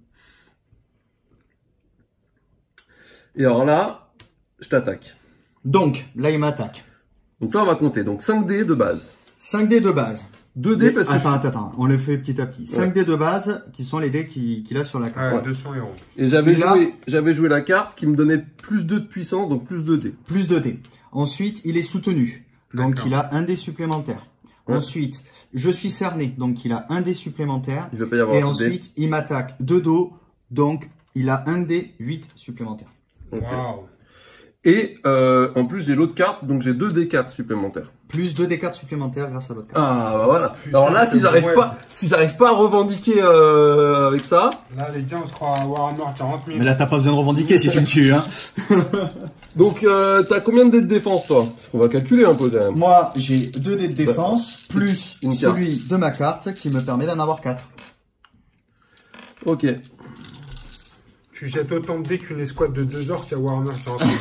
Speaker 3: Et alors là, je t'attaque.
Speaker 2: Donc, là, il m'attaque.
Speaker 3: Donc là, on va compter. Donc 5 dés de base.
Speaker 2: 5 dés de base.
Speaker 3: 2 dés parce que...
Speaker 2: Attends, on le fait petit à petit. 5 dés de base, qui sont les dés qu'il a sur la carte.
Speaker 1: Ouais, 200 euros.
Speaker 3: Et j'avais joué la carte qui me donnait plus 2 de puissance, donc plus 2 dés.
Speaker 2: Plus 2 dés. Ensuite, il est soutenu. Donc, il a un dé supplémentaire. Ouais. Ensuite, je suis cerné. Donc, il a un dé supplémentaire.
Speaker 3: Il va pas y avoir
Speaker 2: et ensuite, il m'attaque de dos. Donc, il a un dé 8 supplémentaire.
Speaker 3: Okay.
Speaker 1: Wow.
Speaker 3: Et en plus, j'ai l'autre carte, donc j'ai 2 D4 supplémentaires.
Speaker 2: Plus 2 D4 supplémentaires grâce à l'autre carte.
Speaker 3: Ah, bah voilà.
Speaker 1: Putain,
Speaker 3: alors là, si j'arrive pas à revendiquer avec ça...
Speaker 1: Là, les gars, on se croit à Warhammer 40 000.
Speaker 2: Mais là, t'as pas besoin de revendiquer si tu me tues, hein.
Speaker 3: Donc, t'as combien de dés de défense, toi? On va calculer un peu, quand même.
Speaker 2: Moi, j'ai 2 dés de défense, plus
Speaker 3: une
Speaker 2: celui de ma carte, qui me permet d'en avoir 4.
Speaker 3: Ok.
Speaker 1: Tu jettes autant de dés qu'une escouade de 2 orques à Warhammer 40 000.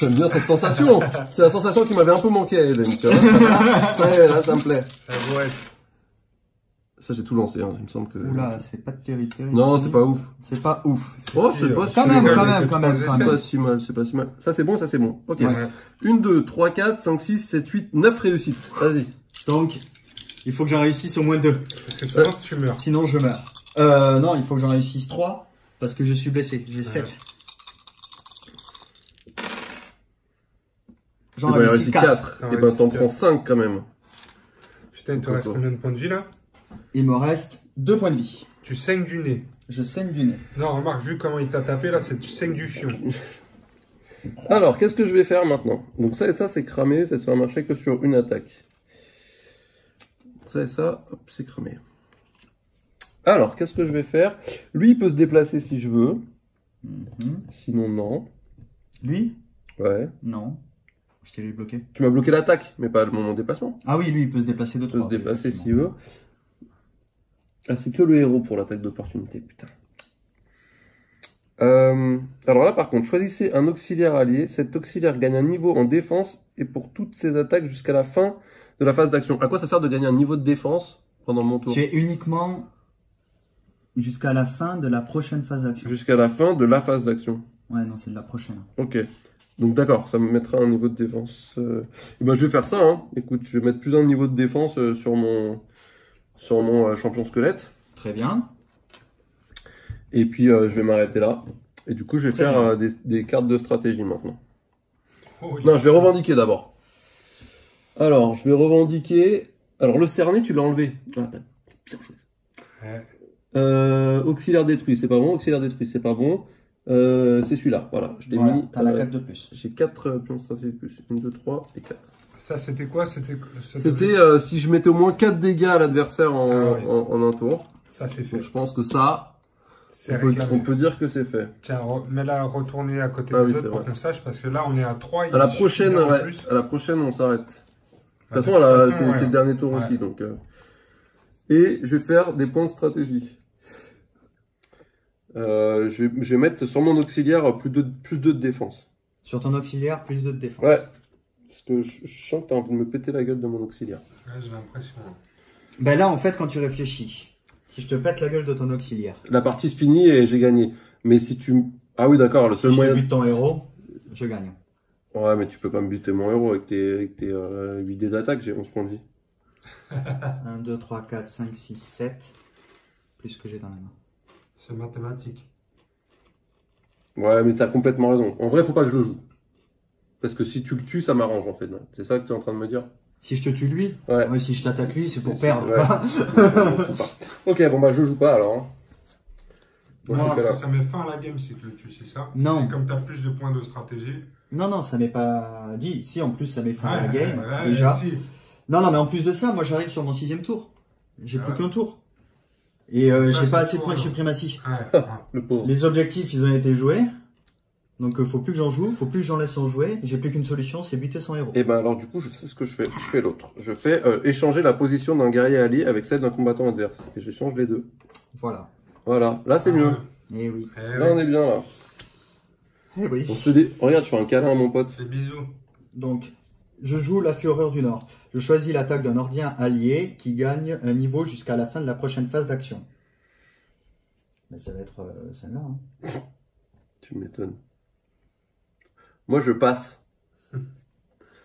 Speaker 3: J'aime bien cette sensation. C'est la sensation qui m'avait un peu manqué à Eden, tu vois. Ouais, là, ça me plaît. Ça, j'ai tout lancé, hein. Il me semble que...
Speaker 2: Oula, c'est pas terrible.
Speaker 3: Non, c'est pas ouf.
Speaker 2: C'est pas ouf.
Speaker 3: Oh, c'est pas
Speaker 2: quand même.
Speaker 3: C'est pas si mal, c'est pas si mal. Ça, c'est bon, ça, c'est bon. Ok. Ouais. 1, 2, 3, 4, 5, 6, 7, 8, 9 réussites. Vas-y.
Speaker 2: Donc, il faut que j'en réussisse au moins 2.
Speaker 1: Parce que sinon, tu meurs.
Speaker 2: Sinon, je meurs. Non, il faut que j'en réussisse 3, parce que je suis blessé. J'ai 7. J'en réussis 4.
Speaker 3: Et ben, t'en prends 5 quand même.
Speaker 1: Putain, il te reste combien de points de vie, là?
Speaker 2: Il me reste 2 points de vie.
Speaker 1: Tu saignes du nez.
Speaker 2: Je saigne du nez.
Speaker 1: Non, remarque, vu comment il t'a tapé, là, c'est tu saignes du fion.
Speaker 3: Alors, qu'est-ce que je vais faire maintenant? Donc ça et ça, c'est cramé. Ça va marcher que sur une attaque. Ça et ça, hop, c'est cramé. Alors, qu'est-ce que je vais faire? Lui, il peut se déplacer si je veux. Sinon, non.
Speaker 2: Lui?
Speaker 3: Ouais.
Speaker 2: Non. Je t'ai lui bloqué.
Speaker 3: Tu m'as bloqué l'attaque, mais pas mon déplacement.
Speaker 2: Ah oui, lui, il peut se déplacer de 3.
Speaker 3: Il peut se déplacer s'il veut. Ah, c'est que le héros pour l'attaque d'opportunité, putain. Alors là, par contre, choisissez un auxiliaire allié. Cet auxiliaire gagne un niveau en défense et pour toutes ses attaques jusqu'à la fin de la phase d'action. À quoi ça sert de gagner un niveau de défense pendant mon tour?
Speaker 2: C'est uniquement jusqu'à la fin de la prochaine phase d'action.
Speaker 3: Jusqu'à la fin de la phase d'action.
Speaker 2: Ouais, non, c'est de la prochaine.
Speaker 3: Ok. Donc d'accord, ça me mettra un niveau de défense. Et ben je vais faire ça, hein. Écoute, je vais mettre plus un niveau de défense sur mon champion squelette.
Speaker 2: Très bien.
Speaker 3: Et puis je vais m'arrêter là. Et du coup, je vais faire des cartes de stratégie maintenant. Non, je vais revendiquer d'abord. Alors, je vais revendiquer... Alors, le cerné, tu l'as enlevé. Ah, t'as bien joué. Ouais. Auxiliaire détruit, c'est pas bon. Auxiliaire détruit, c'est pas bon. C'est celui-là, voilà. Je l'ai mis.
Speaker 2: T'as la 4 de plus.
Speaker 3: J'ai 4 pions stratégiques de plus. 1, 2, 3 et 4.
Speaker 1: Ça, c'était quoi? C'était
Speaker 3: si je mettais au moins 4 dégâts à l'adversaire en un tour.
Speaker 1: Ça, c'est fait.
Speaker 3: Donc, je pense que ça, on peut dire que c'est fait.
Speaker 1: Tiens, mets-la retourner à côté des autres pour qu'on sache, parce que là, on est à 3.
Speaker 3: À la prochaine, on s'arrête. De toute façon, c'est le dernier tour aussi. Donc, et je vais faire des points de stratégie. Je vais mettre sur mon auxiliaire plus 2 de défense.
Speaker 2: Sur ton auxiliaire, plus 2 de défense.
Speaker 3: Ouais. Parce que je sens que t'as envie de me péter la gueule de mon auxiliaire.
Speaker 1: Ouais, j'ai l'impression.
Speaker 2: Ben là, en fait, quand tu réfléchis, si je te pète la gueule de ton auxiliaire.
Speaker 3: La partie se finit et j'ai gagné. Mais si tu... Ah oui, d'accord, le seul moyen...
Speaker 2: Si je te bute ton héros, je gagne.
Speaker 3: Ouais, mais tu peux pas me buter mon héros avec tes 8 dés d'attaque, j'ai 11 points de vie.
Speaker 2: 1, 2, 3, 4, 5, 6, 7. Plus que j'ai dans la main.
Speaker 1: C'est mathématique.
Speaker 3: Ouais, mais t'as complètement raison. En vrai, faut pas que je le joue. Parce que si tu le tues, ça m'arrange en fait. C'est ça que tu es en train de me dire?
Speaker 2: Si je te tue lui?
Speaker 3: Ouais.
Speaker 2: Ouais, si je t'attaque lui, c'est pour perdre.
Speaker 3: Ouais. Ok, bon bah je joue pas alors. Hein.
Speaker 1: Non, ça met fin à la game si tu le tues, c'est ça?
Speaker 2: Non.
Speaker 1: Et comme tu as plus de points de stratégie.
Speaker 2: Non, ça m'est pas dit. Si, en plus, ça met fin à la game. Déjà. Si. Non, mais en plus de ça, moi j'arrive sur mon 6ème tour. J'ai plus qu'un tour. Et j'ai pas assez de points de suprématie.
Speaker 3: Le pauvre.
Speaker 2: Les objectifs, ils ont été joués. Donc faut plus que j'en joue, faut plus que j'en laisse en jouer. J'ai plus qu'une solution, c'est buter son héros.
Speaker 3: Et ben alors du coup, je sais ce que je fais. Je fais l'autre. Je fais échanger la position d'un guerrier allié avec celle d'un combattant adverse. Et j'échange les deux.
Speaker 2: Voilà.
Speaker 3: Voilà. Là c'est mieux.
Speaker 2: Eh oui.
Speaker 3: Là on est bien là.
Speaker 2: Eh oui.
Speaker 3: On se dit, regarde, je fais un câlin à mon pote.
Speaker 1: Fais bisous.
Speaker 2: Donc je joue la Fureur du Nord. Je choisis l'attaque d'un Nordien allié qui gagne un niveau jusqu'à la fin de la prochaine phase d'action. Mais ça va être celle-là. Hein.
Speaker 3: Tu m'étonnes. Moi, je passe.
Speaker 1: Je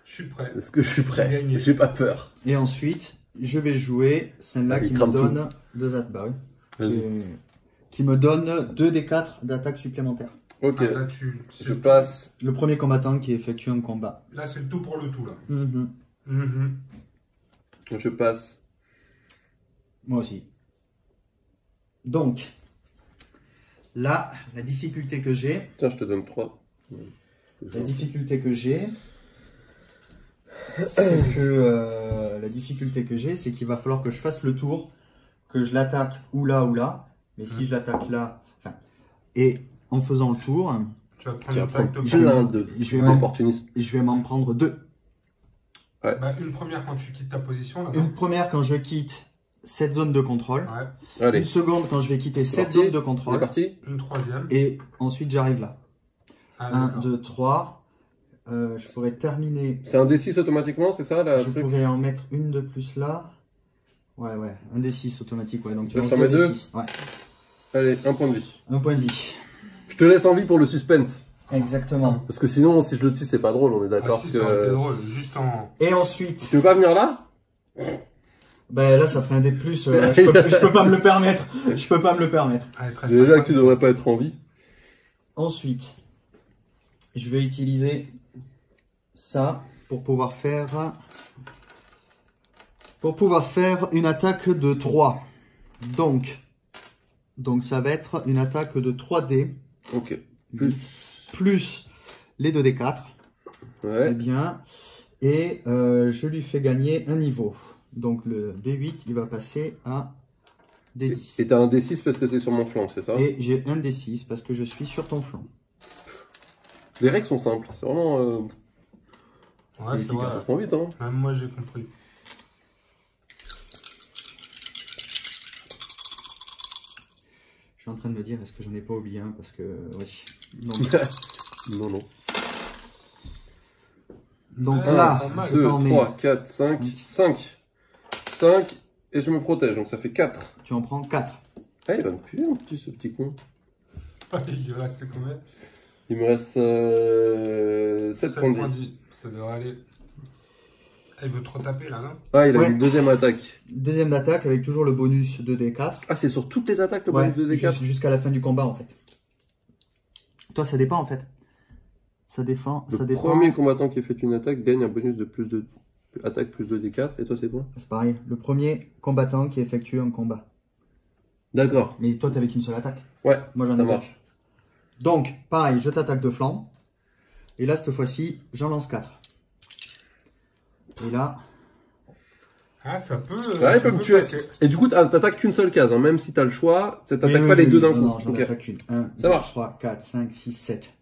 Speaker 1: suis prêt.
Speaker 3: Est-ce que je suis prêt? J'ai pas peur.
Speaker 2: Et ensuite, je vais jouer celle-là qui me donne 2 attaques. Bah oui. Qui me donne 2 des 4 d'attaques supplémentaires.
Speaker 3: Ok.
Speaker 1: Ah, là,
Speaker 3: je passe.
Speaker 2: Le premier combattant qui effectue un combat.
Speaker 1: Là, c'est le tout pour le tout, là.
Speaker 3: Je passe.
Speaker 2: Moi aussi. Donc, là, la difficulté que j'ai...
Speaker 3: Tiens, je te donne 3.
Speaker 2: La difficulté que j'ai... c'est que... la difficulté que j'ai, c'est qu'il va falloir que je fasse le tour, que je l'attaque ou là. Mais si je l'attaque là... Enfin, et en faisant le tour...
Speaker 1: Tu vas prendre l'attaque de
Speaker 2: je vais m'en prendre 2.
Speaker 3: Ouais.
Speaker 1: Bah, une première quand tu quittes ta position. Là,
Speaker 2: une première quand je quitte cette zone de contrôle.
Speaker 1: Ouais.
Speaker 3: Allez.
Speaker 2: Une seconde quand je vais quitter cette zone de contrôle.
Speaker 3: C'est parti.
Speaker 1: Une troisième.
Speaker 2: Et ensuite j'arrive là.
Speaker 1: Ah,
Speaker 2: 1, 2, 3. Je pourrais terminer.
Speaker 3: C'est un D6 automatiquement, c'est ça la
Speaker 2: Je pourrais en mettre une de plus là. Ouais. Un D6 automatique. Ouais, donc tu
Speaker 3: en mets 2.
Speaker 2: Ouais.
Speaker 3: Allez, un point de vie.
Speaker 2: Un point de vie.
Speaker 3: Je te laisse en vie pour le suspense.
Speaker 2: Exactement.
Speaker 3: Parce que sinon, si je le tue, c'est pas drôle, on est d'accord
Speaker 1: si, ça aurait été drôle, juste en...
Speaker 2: Et ensuite...
Speaker 3: Tu veux pas venir là?
Speaker 2: Ben là, ça ferait un dé de plus. Je peux pas me le permettre. Je peux pas me le permettre.
Speaker 3: Déjà que tu devrais pas être en vie.
Speaker 2: Ensuite, je vais utiliser ça pour pouvoir faire une attaque de 3. Donc ça va être une attaque de 3D.
Speaker 3: Ok.
Speaker 2: Plus les 2D4.
Speaker 3: Ouais.
Speaker 2: Très bien. Et je lui fais gagner un niveau. Donc le D8, il va passer à D10.
Speaker 3: Et t'as un D6 parce que t'es sur mon flanc, c'est ça?
Speaker 2: Et j'ai un D6 parce que je suis sur ton flanc.
Speaker 3: Les règles sont simples. C'est vraiment...
Speaker 1: ouais, c'est vrai.
Speaker 3: Ça prend vite, hein.
Speaker 1: Même moi, j'ai compris.
Speaker 2: Je suis en train de me dire, est-ce que j'en ai pas oublié un? Parce que, oui.
Speaker 3: Non. non.
Speaker 2: Donc là,
Speaker 3: 2, 3, 4, 5, 5, et je me protège, donc ça fait 4.
Speaker 2: Tu en prends 4.
Speaker 3: Ah, il va me tuer en plus, ce petit con.
Speaker 1: Il reste combien?
Speaker 3: Il me reste 7 points de vie.
Speaker 1: Ça devrait aller. Il veut trop taper là, non?
Speaker 3: Ah, il a une deuxième attaque.
Speaker 2: Deuxième attaque avec toujours le bonus de D4.
Speaker 3: Ah, c'est sur toutes les attaques le bonus de D4?
Speaker 2: Jusqu'à la fin du combat en fait. Toi, ça dépend en fait. Ça dépend.
Speaker 3: Le premier combattant qui fait une attaque gagne un bonus de plus de attaque plus de D4. Et toi, c'est quoi?
Speaker 2: C'est pareil. Le premier combattant qui effectue un combat.
Speaker 3: D'accord.
Speaker 2: Mais toi, t'avais qu'une seule attaque.
Speaker 3: Ouais.
Speaker 2: Moi, j'en ai pas. Donc, pareil, je t'attaque de flanc. Et là, cette fois-ci, j'en lance 4. Et là...
Speaker 1: Ah, ça peut...
Speaker 3: Ouais, il peut me tuer. Et du coup, t'attaques qu'une seule case. Hein. Même si t'as le choix, t'attaques pas les deux d'un coup.
Speaker 2: Non, j'en attaque qu'une. 1, 2, 3, 4, 5, 6, 7.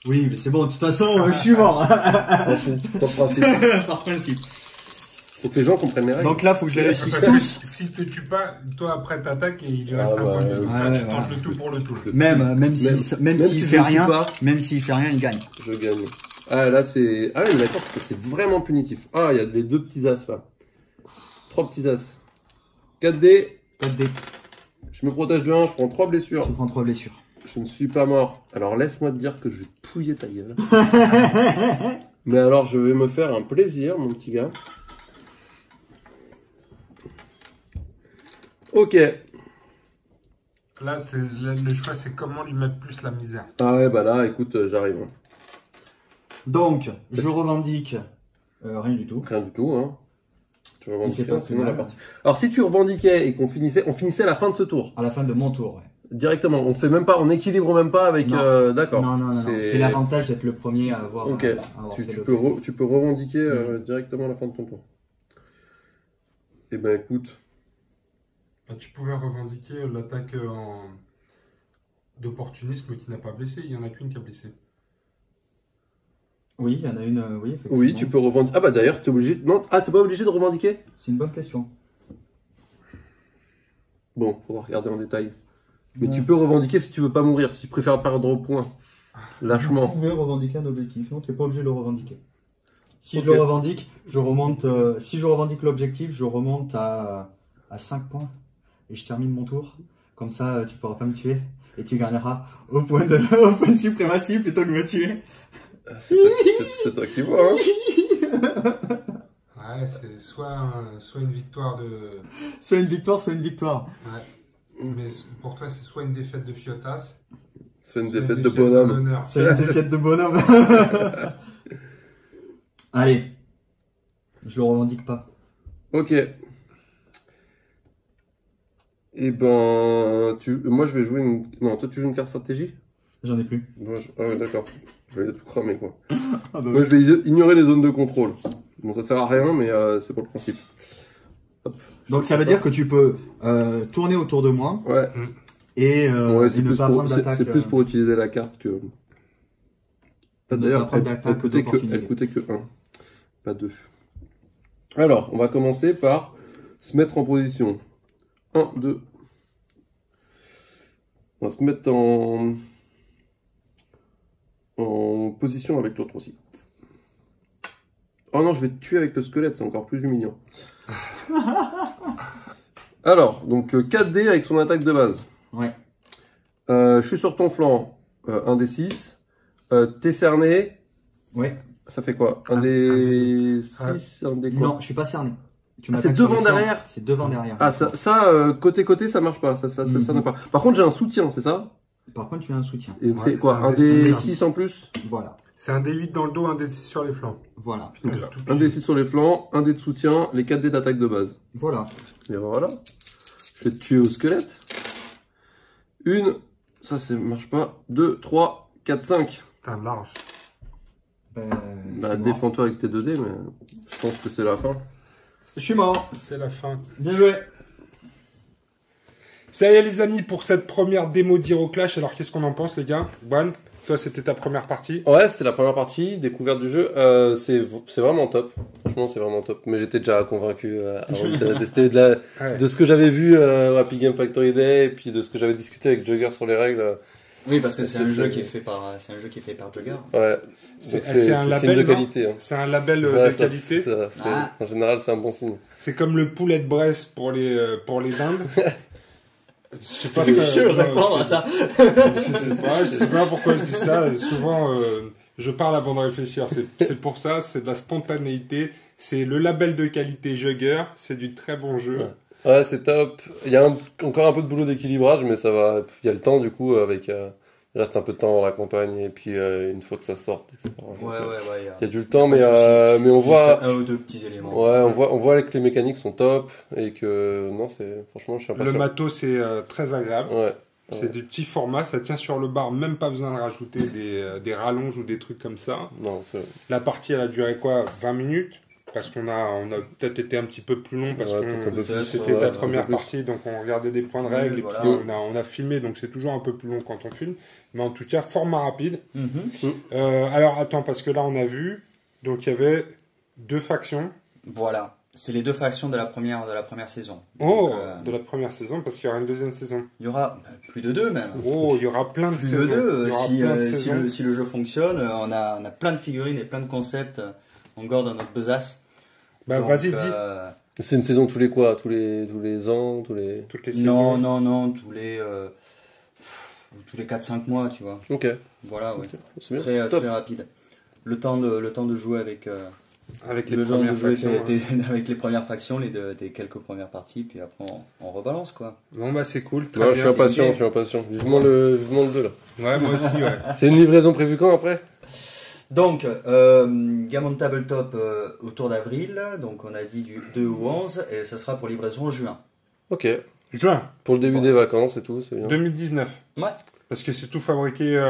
Speaker 2: Oui, mais c'est bon, de toute façon, je suis mort.
Speaker 3: Par principe.
Speaker 2: Par principe.
Speaker 3: Faut que les gens comprennent les règles.
Speaker 2: Donc là, faut que je les réussisse tous.
Speaker 1: Si tu tues pas, toi après t'attaques et il lui reste un point de vie. Tu tentes le tout pour le tout.
Speaker 2: Même s'il fait rien, il gagne.
Speaker 3: Je gagne. Ah là c'est... Ah oui, d'accord, parce que c'est vraiment punitif. Ah, il y a les 2 petits as là. 3 petits as. 4D.
Speaker 2: 4D.
Speaker 3: Je me protège de 1, je prends 3 blessures.
Speaker 2: Tu prends 3 blessures.
Speaker 3: Je ne suis pas mort. Alors laisse-moi te dire que je vais pouiller ta gueule. Mais alors je vais me faire un plaisir, mon petit gars. Ok.
Speaker 1: Là, le choix, c'est comment lui mettre plus la misère.
Speaker 3: Ah ouais, bah là, écoute, j'arrive.
Speaker 2: Donc, je revendique rien du tout.
Speaker 3: Rien du tout, hein. Tu revendiques
Speaker 2: pas
Speaker 3: sinon la partie. Alors si tu revendiquais et qu'on finissait, on finissait à la fin de ce tour.
Speaker 2: À la fin de mon tour, ouais.
Speaker 3: Directement, on fait même pas, on équilibre même pas avec. D'accord.
Speaker 2: Non. C'est l'avantage d'être le premier à avoir.
Speaker 3: Ok. Tu peux revendiquer directement à la fin de ton tour. Eh ben écoute.
Speaker 1: Bah, tu pouvais revendiquer l'attaque d'opportunisme qui n'a pas blessé. Il y en a qu'une qui a blessé.
Speaker 2: Oui, il y en a une. Oui, effectivement.
Speaker 3: Oui, tu peux revendiquer. Ah bah d'ailleurs, t'es obligé. Non, t'es pas obligé de revendiquer.
Speaker 2: C'est une bonne question.
Speaker 3: Bon, faudra regarder en détail. Mais tu peux revendiquer si tu veux pas mourir, si tu préfères perdre au point. Lâchement.
Speaker 2: Vous pouvez revendiquer un objectif. Non, tu n'es pas obligé de le revendiquer. Si
Speaker 3: Ok.
Speaker 2: je le revendique, je remonte. Si je revendique l'objectif, je remonte à 5 points. Et je termine mon tour. Comme ça, tu pourras pas me tuer. Et tu gagneras au point de suprématie plutôt que de me tuer.
Speaker 3: C'est toi qui vois. Hein.
Speaker 1: Ouais, c'est soit une victoire de...
Speaker 2: Soit une victoire, soit une victoire.
Speaker 1: Ouais. Mais pour toi, c'est soit une défaite de Fiotas,
Speaker 3: C'est une
Speaker 1: soit
Speaker 3: défaite de bonhomme.
Speaker 2: C'est une défaite de bonhomme. Allez. Je le revendique pas.
Speaker 3: Ok. Et ben, moi je vais jouer une. Non, toi tu joues une carte stratégie?
Speaker 2: J'en ai plus.
Speaker 3: Ah ouais, d'accord. Je vais tout cramer quoi.
Speaker 2: Ah bah
Speaker 3: Moi je vais ignorer les zones de contrôle. Bon, ça sert à rien, mais c'est pour le principe.
Speaker 2: Donc ça veut dire que tu peux tourner autour de moi
Speaker 3: Ouais.
Speaker 2: et,
Speaker 3: Ouais,
Speaker 2: et
Speaker 3: c'est
Speaker 2: ne
Speaker 3: plus,
Speaker 2: pas prendre d'attaque.
Speaker 3: c'est plus pour utiliser la carte que.
Speaker 2: ne pas
Speaker 3: D'ailleurs,
Speaker 2: prendre
Speaker 3: elle
Speaker 2: d'attaque
Speaker 3: coûtait que
Speaker 2: d'opportunité.
Speaker 3: 1, pas 2. Alors, on va commencer par se mettre en position. 1, 2. On va se mettre en position avec l'autre aussi. Oh non, je vais te tuer avec le squelette, c'est encore plus humiliant. Alors, donc 4D avec son attaque de base.
Speaker 2: Ouais.
Speaker 3: Je suis sur ton flanc, 1 des 6. T'es cerné,
Speaker 2: Ouais.
Speaker 3: ça fait quoi? Un des 6, un des quoi?
Speaker 2: Non, je suis pas cerné. Tu
Speaker 3: Ah, c'est
Speaker 2: m'attaques sur
Speaker 3: devant
Speaker 2: les flancs.
Speaker 3: derrière?
Speaker 2: C'est devant derrière.
Speaker 3: Ah, côté, ça marche pas, ça n'a pas. Par contre, j'ai un soutien, c'est ça?
Speaker 2: Par contre, tu as un soutien.
Speaker 3: Et
Speaker 1: Ouais,
Speaker 3: c'est quoi?
Speaker 1: c'est
Speaker 3: Un
Speaker 1: un
Speaker 3: des
Speaker 1: des
Speaker 3: 6 en plus?
Speaker 2: Voilà.
Speaker 1: C'est un D8 dans le dos, un D6 sur les flancs.
Speaker 2: Voilà.
Speaker 1: Putain, j'ai tout
Speaker 3: Un des 6 sur les flancs, un dé de soutien, les 4 dés d'attaque de base.
Speaker 2: Voilà.
Speaker 3: Et voilà. Je vais te tuer au squelette. 1, ça marche pas. 2, 3, 4, 5.
Speaker 1: Putain, large.
Speaker 2: Ben, je
Speaker 3: Bah,
Speaker 2: suis mort.
Speaker 3: défends-toi avec tes 2 dés, mais je pense que c'est la fin.
Speaker 2: Je suis mort.
Speaker 1: C'est la fin.
Speaker 2: Bien joué.
Speaker 1: Ça y est les amis pour cette première démo d'Hero-Clash. Alors qu'est-ce qu'on en pense les gars? Juan, toi c'était ta première partie.
Speaker 3: Ouais, c'était la première partie, découverte du jeu. C'est vraiment top. Franchement, c'est vraiment top. Mais j'étais déjà convaincu avant de tester
Speaker 1: Ouais.
Speaker 3: de ce que j'avais vu à Epic Game Factory Day et puis de ce que j'avais discuté avec Jugger sur les règles.
Speaker 2: Oui, parce que c'est un
Speaker 3: C'est-
Speaker 2: jeu qui est fait par Jugger.
Speaker 3: Ouais.
Speaker 1: C'est
Speaker 3: Donc, c'est
Speaker 1: un
Speaker 3: signe
Speaker 1: label
Speaker 3: de
Speaker 1: non
Speaker 3: qualité. Hein.
Speaker 1: C'est un label
Speaker 3: Ouais,
Speaker 1: de
Speaker 3: ça-
Speaker 1: qualité.
Speaker 2: Ah.
Speaker 3: En général, c'est un bon signe.
Speaker 1: C'est comme le poulet de Brest pour les Indes. Je sais pas
Speaker 2: Je veux
Speaker 1: non,
Speaker 2: répondre à ça.
Speaker 1: je sais pas pourquoi je dis ça. Souvent, je parle avant de réfléchir. C'est pour ça, c'est de la spontanéité. C'est le label de qualité Jugger. C'est du très bon jeu.
Speaker 3: Ouais. Ouais, c'est top. Il y a encore un peu de boulot d'équilibrage, mais ça va. Il y a le temps, du coup, avec. Il reste un peu de temps dans la campagne, et puis une fois que ça sort, etc.
Speaker 2: Ouais.
Speaker 3: Il y a du temps, mais on voit.
Speaker 2: un ou deux petits éléments.
Speaker 3: Ouais, on voit que les mécaniques sont top, et que. Non, franchement, je suis
Speaker 1: Le
Speaker 3: impatient.
Speaker 1: matos, c'est très agréable.
Speaker 3: Ouais.
Speaker 1: C'est du petit format. Ça tient sur le bar. Même pas besoin de rajouter des rallonges ou des trucs comme ça.
Speaker 3: Non, c'est.
Speaker 1: La partie, elle a duré quoi? 20 minutes? Parce qu'on a peut-être été un petit peu plus long parce
Speaker 3: Ouais,
Speaker 1: que
Speaker 3: peut-être un peu plus,
Speaker 1: c'était
Speaker 3: ouais,
Speaker 1: ta
Speaker 3: un peu
Speaker 1: première
Speaker 3: plus.
Speaker 1: partie, donc on regardait des points de règle
Speaker 2: Oui,
Speaker 1: et
Speaker 2: voilà.
Speaker 1: puis on a filmé, donc c'est toujours un peu plus long quand on filme. Mais en tout cas, format rapide.
Speaker 2: Mhm.
Speaker 1: Alors attends, parce que là on a vu, donc il y avait 2 factions.
Speaker 2: Voilà. C'est les 2 factions de la première saison.
Speaker 1: Oh,
Speaker 2: Donc,
Speaker 1: de la première saison, parce qu'il y aura une deuxième saison.
Speaker 2: il y aura plus de 2 même.
Speaker 1: Oh, il y aura plein de
Speaker 2: Plus
Speaker 1: saisons.
Speaker 2: de 2.
Speaker 1: Il y aura
Speaker 2: Si,
Speaker 1: plein de
Speaker 2: si
Speaker 1: saisons.
Speaker 2: si le jeu fonctionne, on a plein de figurines et plein de concepts encore dans notre besace.
Speaker 1: Bah
Speaker 2: Donc,
Speaker 1: vas-y, dis.
Speaker 3: C'est une saison tous les quoi? Tous les ans? Tous les.
Speaker 1: Toutes les saisons.
Speaker 2: Non, tous les 4-5 mois, tu vois.
Speaker 3: Ok.
Speaker 2: Voilà, ouais.
Speaker 3: C'est bien.
Speaker 2: Très,
Speaker 3: Top.
Speaker 2: très rapide. Le temps de jouer avec
Speaker 1: Avec les
Speaker 2: le temps
Speaker 1: premières
Speaker 2: de jouer
Speaker 1: factions.
Speaker 2: avec les premières factions, des quelques premières parties, puis après on rebalance quoi.
Speaker 1: Non, bah c'est cool. Très
Speaker 3: Non, je
Speaker 1: bien.
Speaker 3: suis impatient, je suis impatient. Vivement le 2 là.
Speaker 1: Ouais, moi aussi, ouais.
Speaker 3: C'est une livraison prévue quand après?
Speaker 2: Donc, Gammon Tabletop autour d'avril, donc on a dit du 2 au 11, et ça sera pour livraison en juin.
Speaker 3: Ok.
Speaker 1: Juin
Speaker 3: Pour le début des vacances et tout, c'est bien.
Speaker 1: 2019.
Speaker 2: Ouais.
Speaker 1: Parce que c'est tout fabriqué.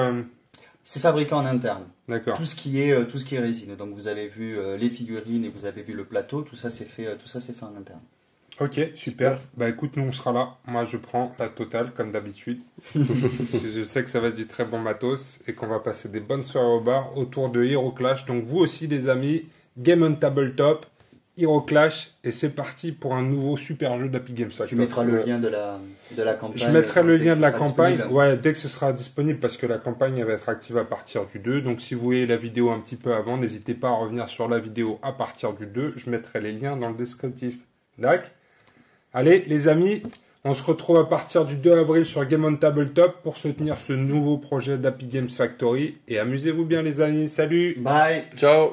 Speaker 2: C'est fabriqué en interne.
Speaker 1: D'accord.
Speaker 2: Tout ce qui est résine. Donc vous avez vu les figurines et vous avez vu le plateau, tout ça c'est fait en interne.
Speaker 1: Ok, super. Bah écoute, nous on sera là. Moi je prends la totale comme d'habitude. Parce que je sais que ça va être du très bon matos et qu'on va passer des bonnes soirées au bar autour de Hero Clash. Donc vous aussi les amis, Game on Tabletop, HeroClash et c'est parti pour un nouveau super jeu d'Happy Games Factory.
Speaker 2: Tu mettras le lien de la campagne.
Speaker 1: Je mettrai le lien de la campagne,
Speaker 2: disponible.
Speaker 1: dès que ce sera disponible parce que la campagne elle va être active à partir du 2. Donc si vous voyez la vidéo un petit peu avant, n'hésitez pas à revenir sur la vidéo à partir du 2. Je mettrai les liens dans le descriptif. D'accord ? Allez les amis, on se retrouve à partir du 2 avril sur Game on Tabletop pour soutenir ce nouveau projet d'Happy Games Factory. Et amusez-vous bien les amis, salut!
Speaker 2: Bye!
Speaker 3: Ciao.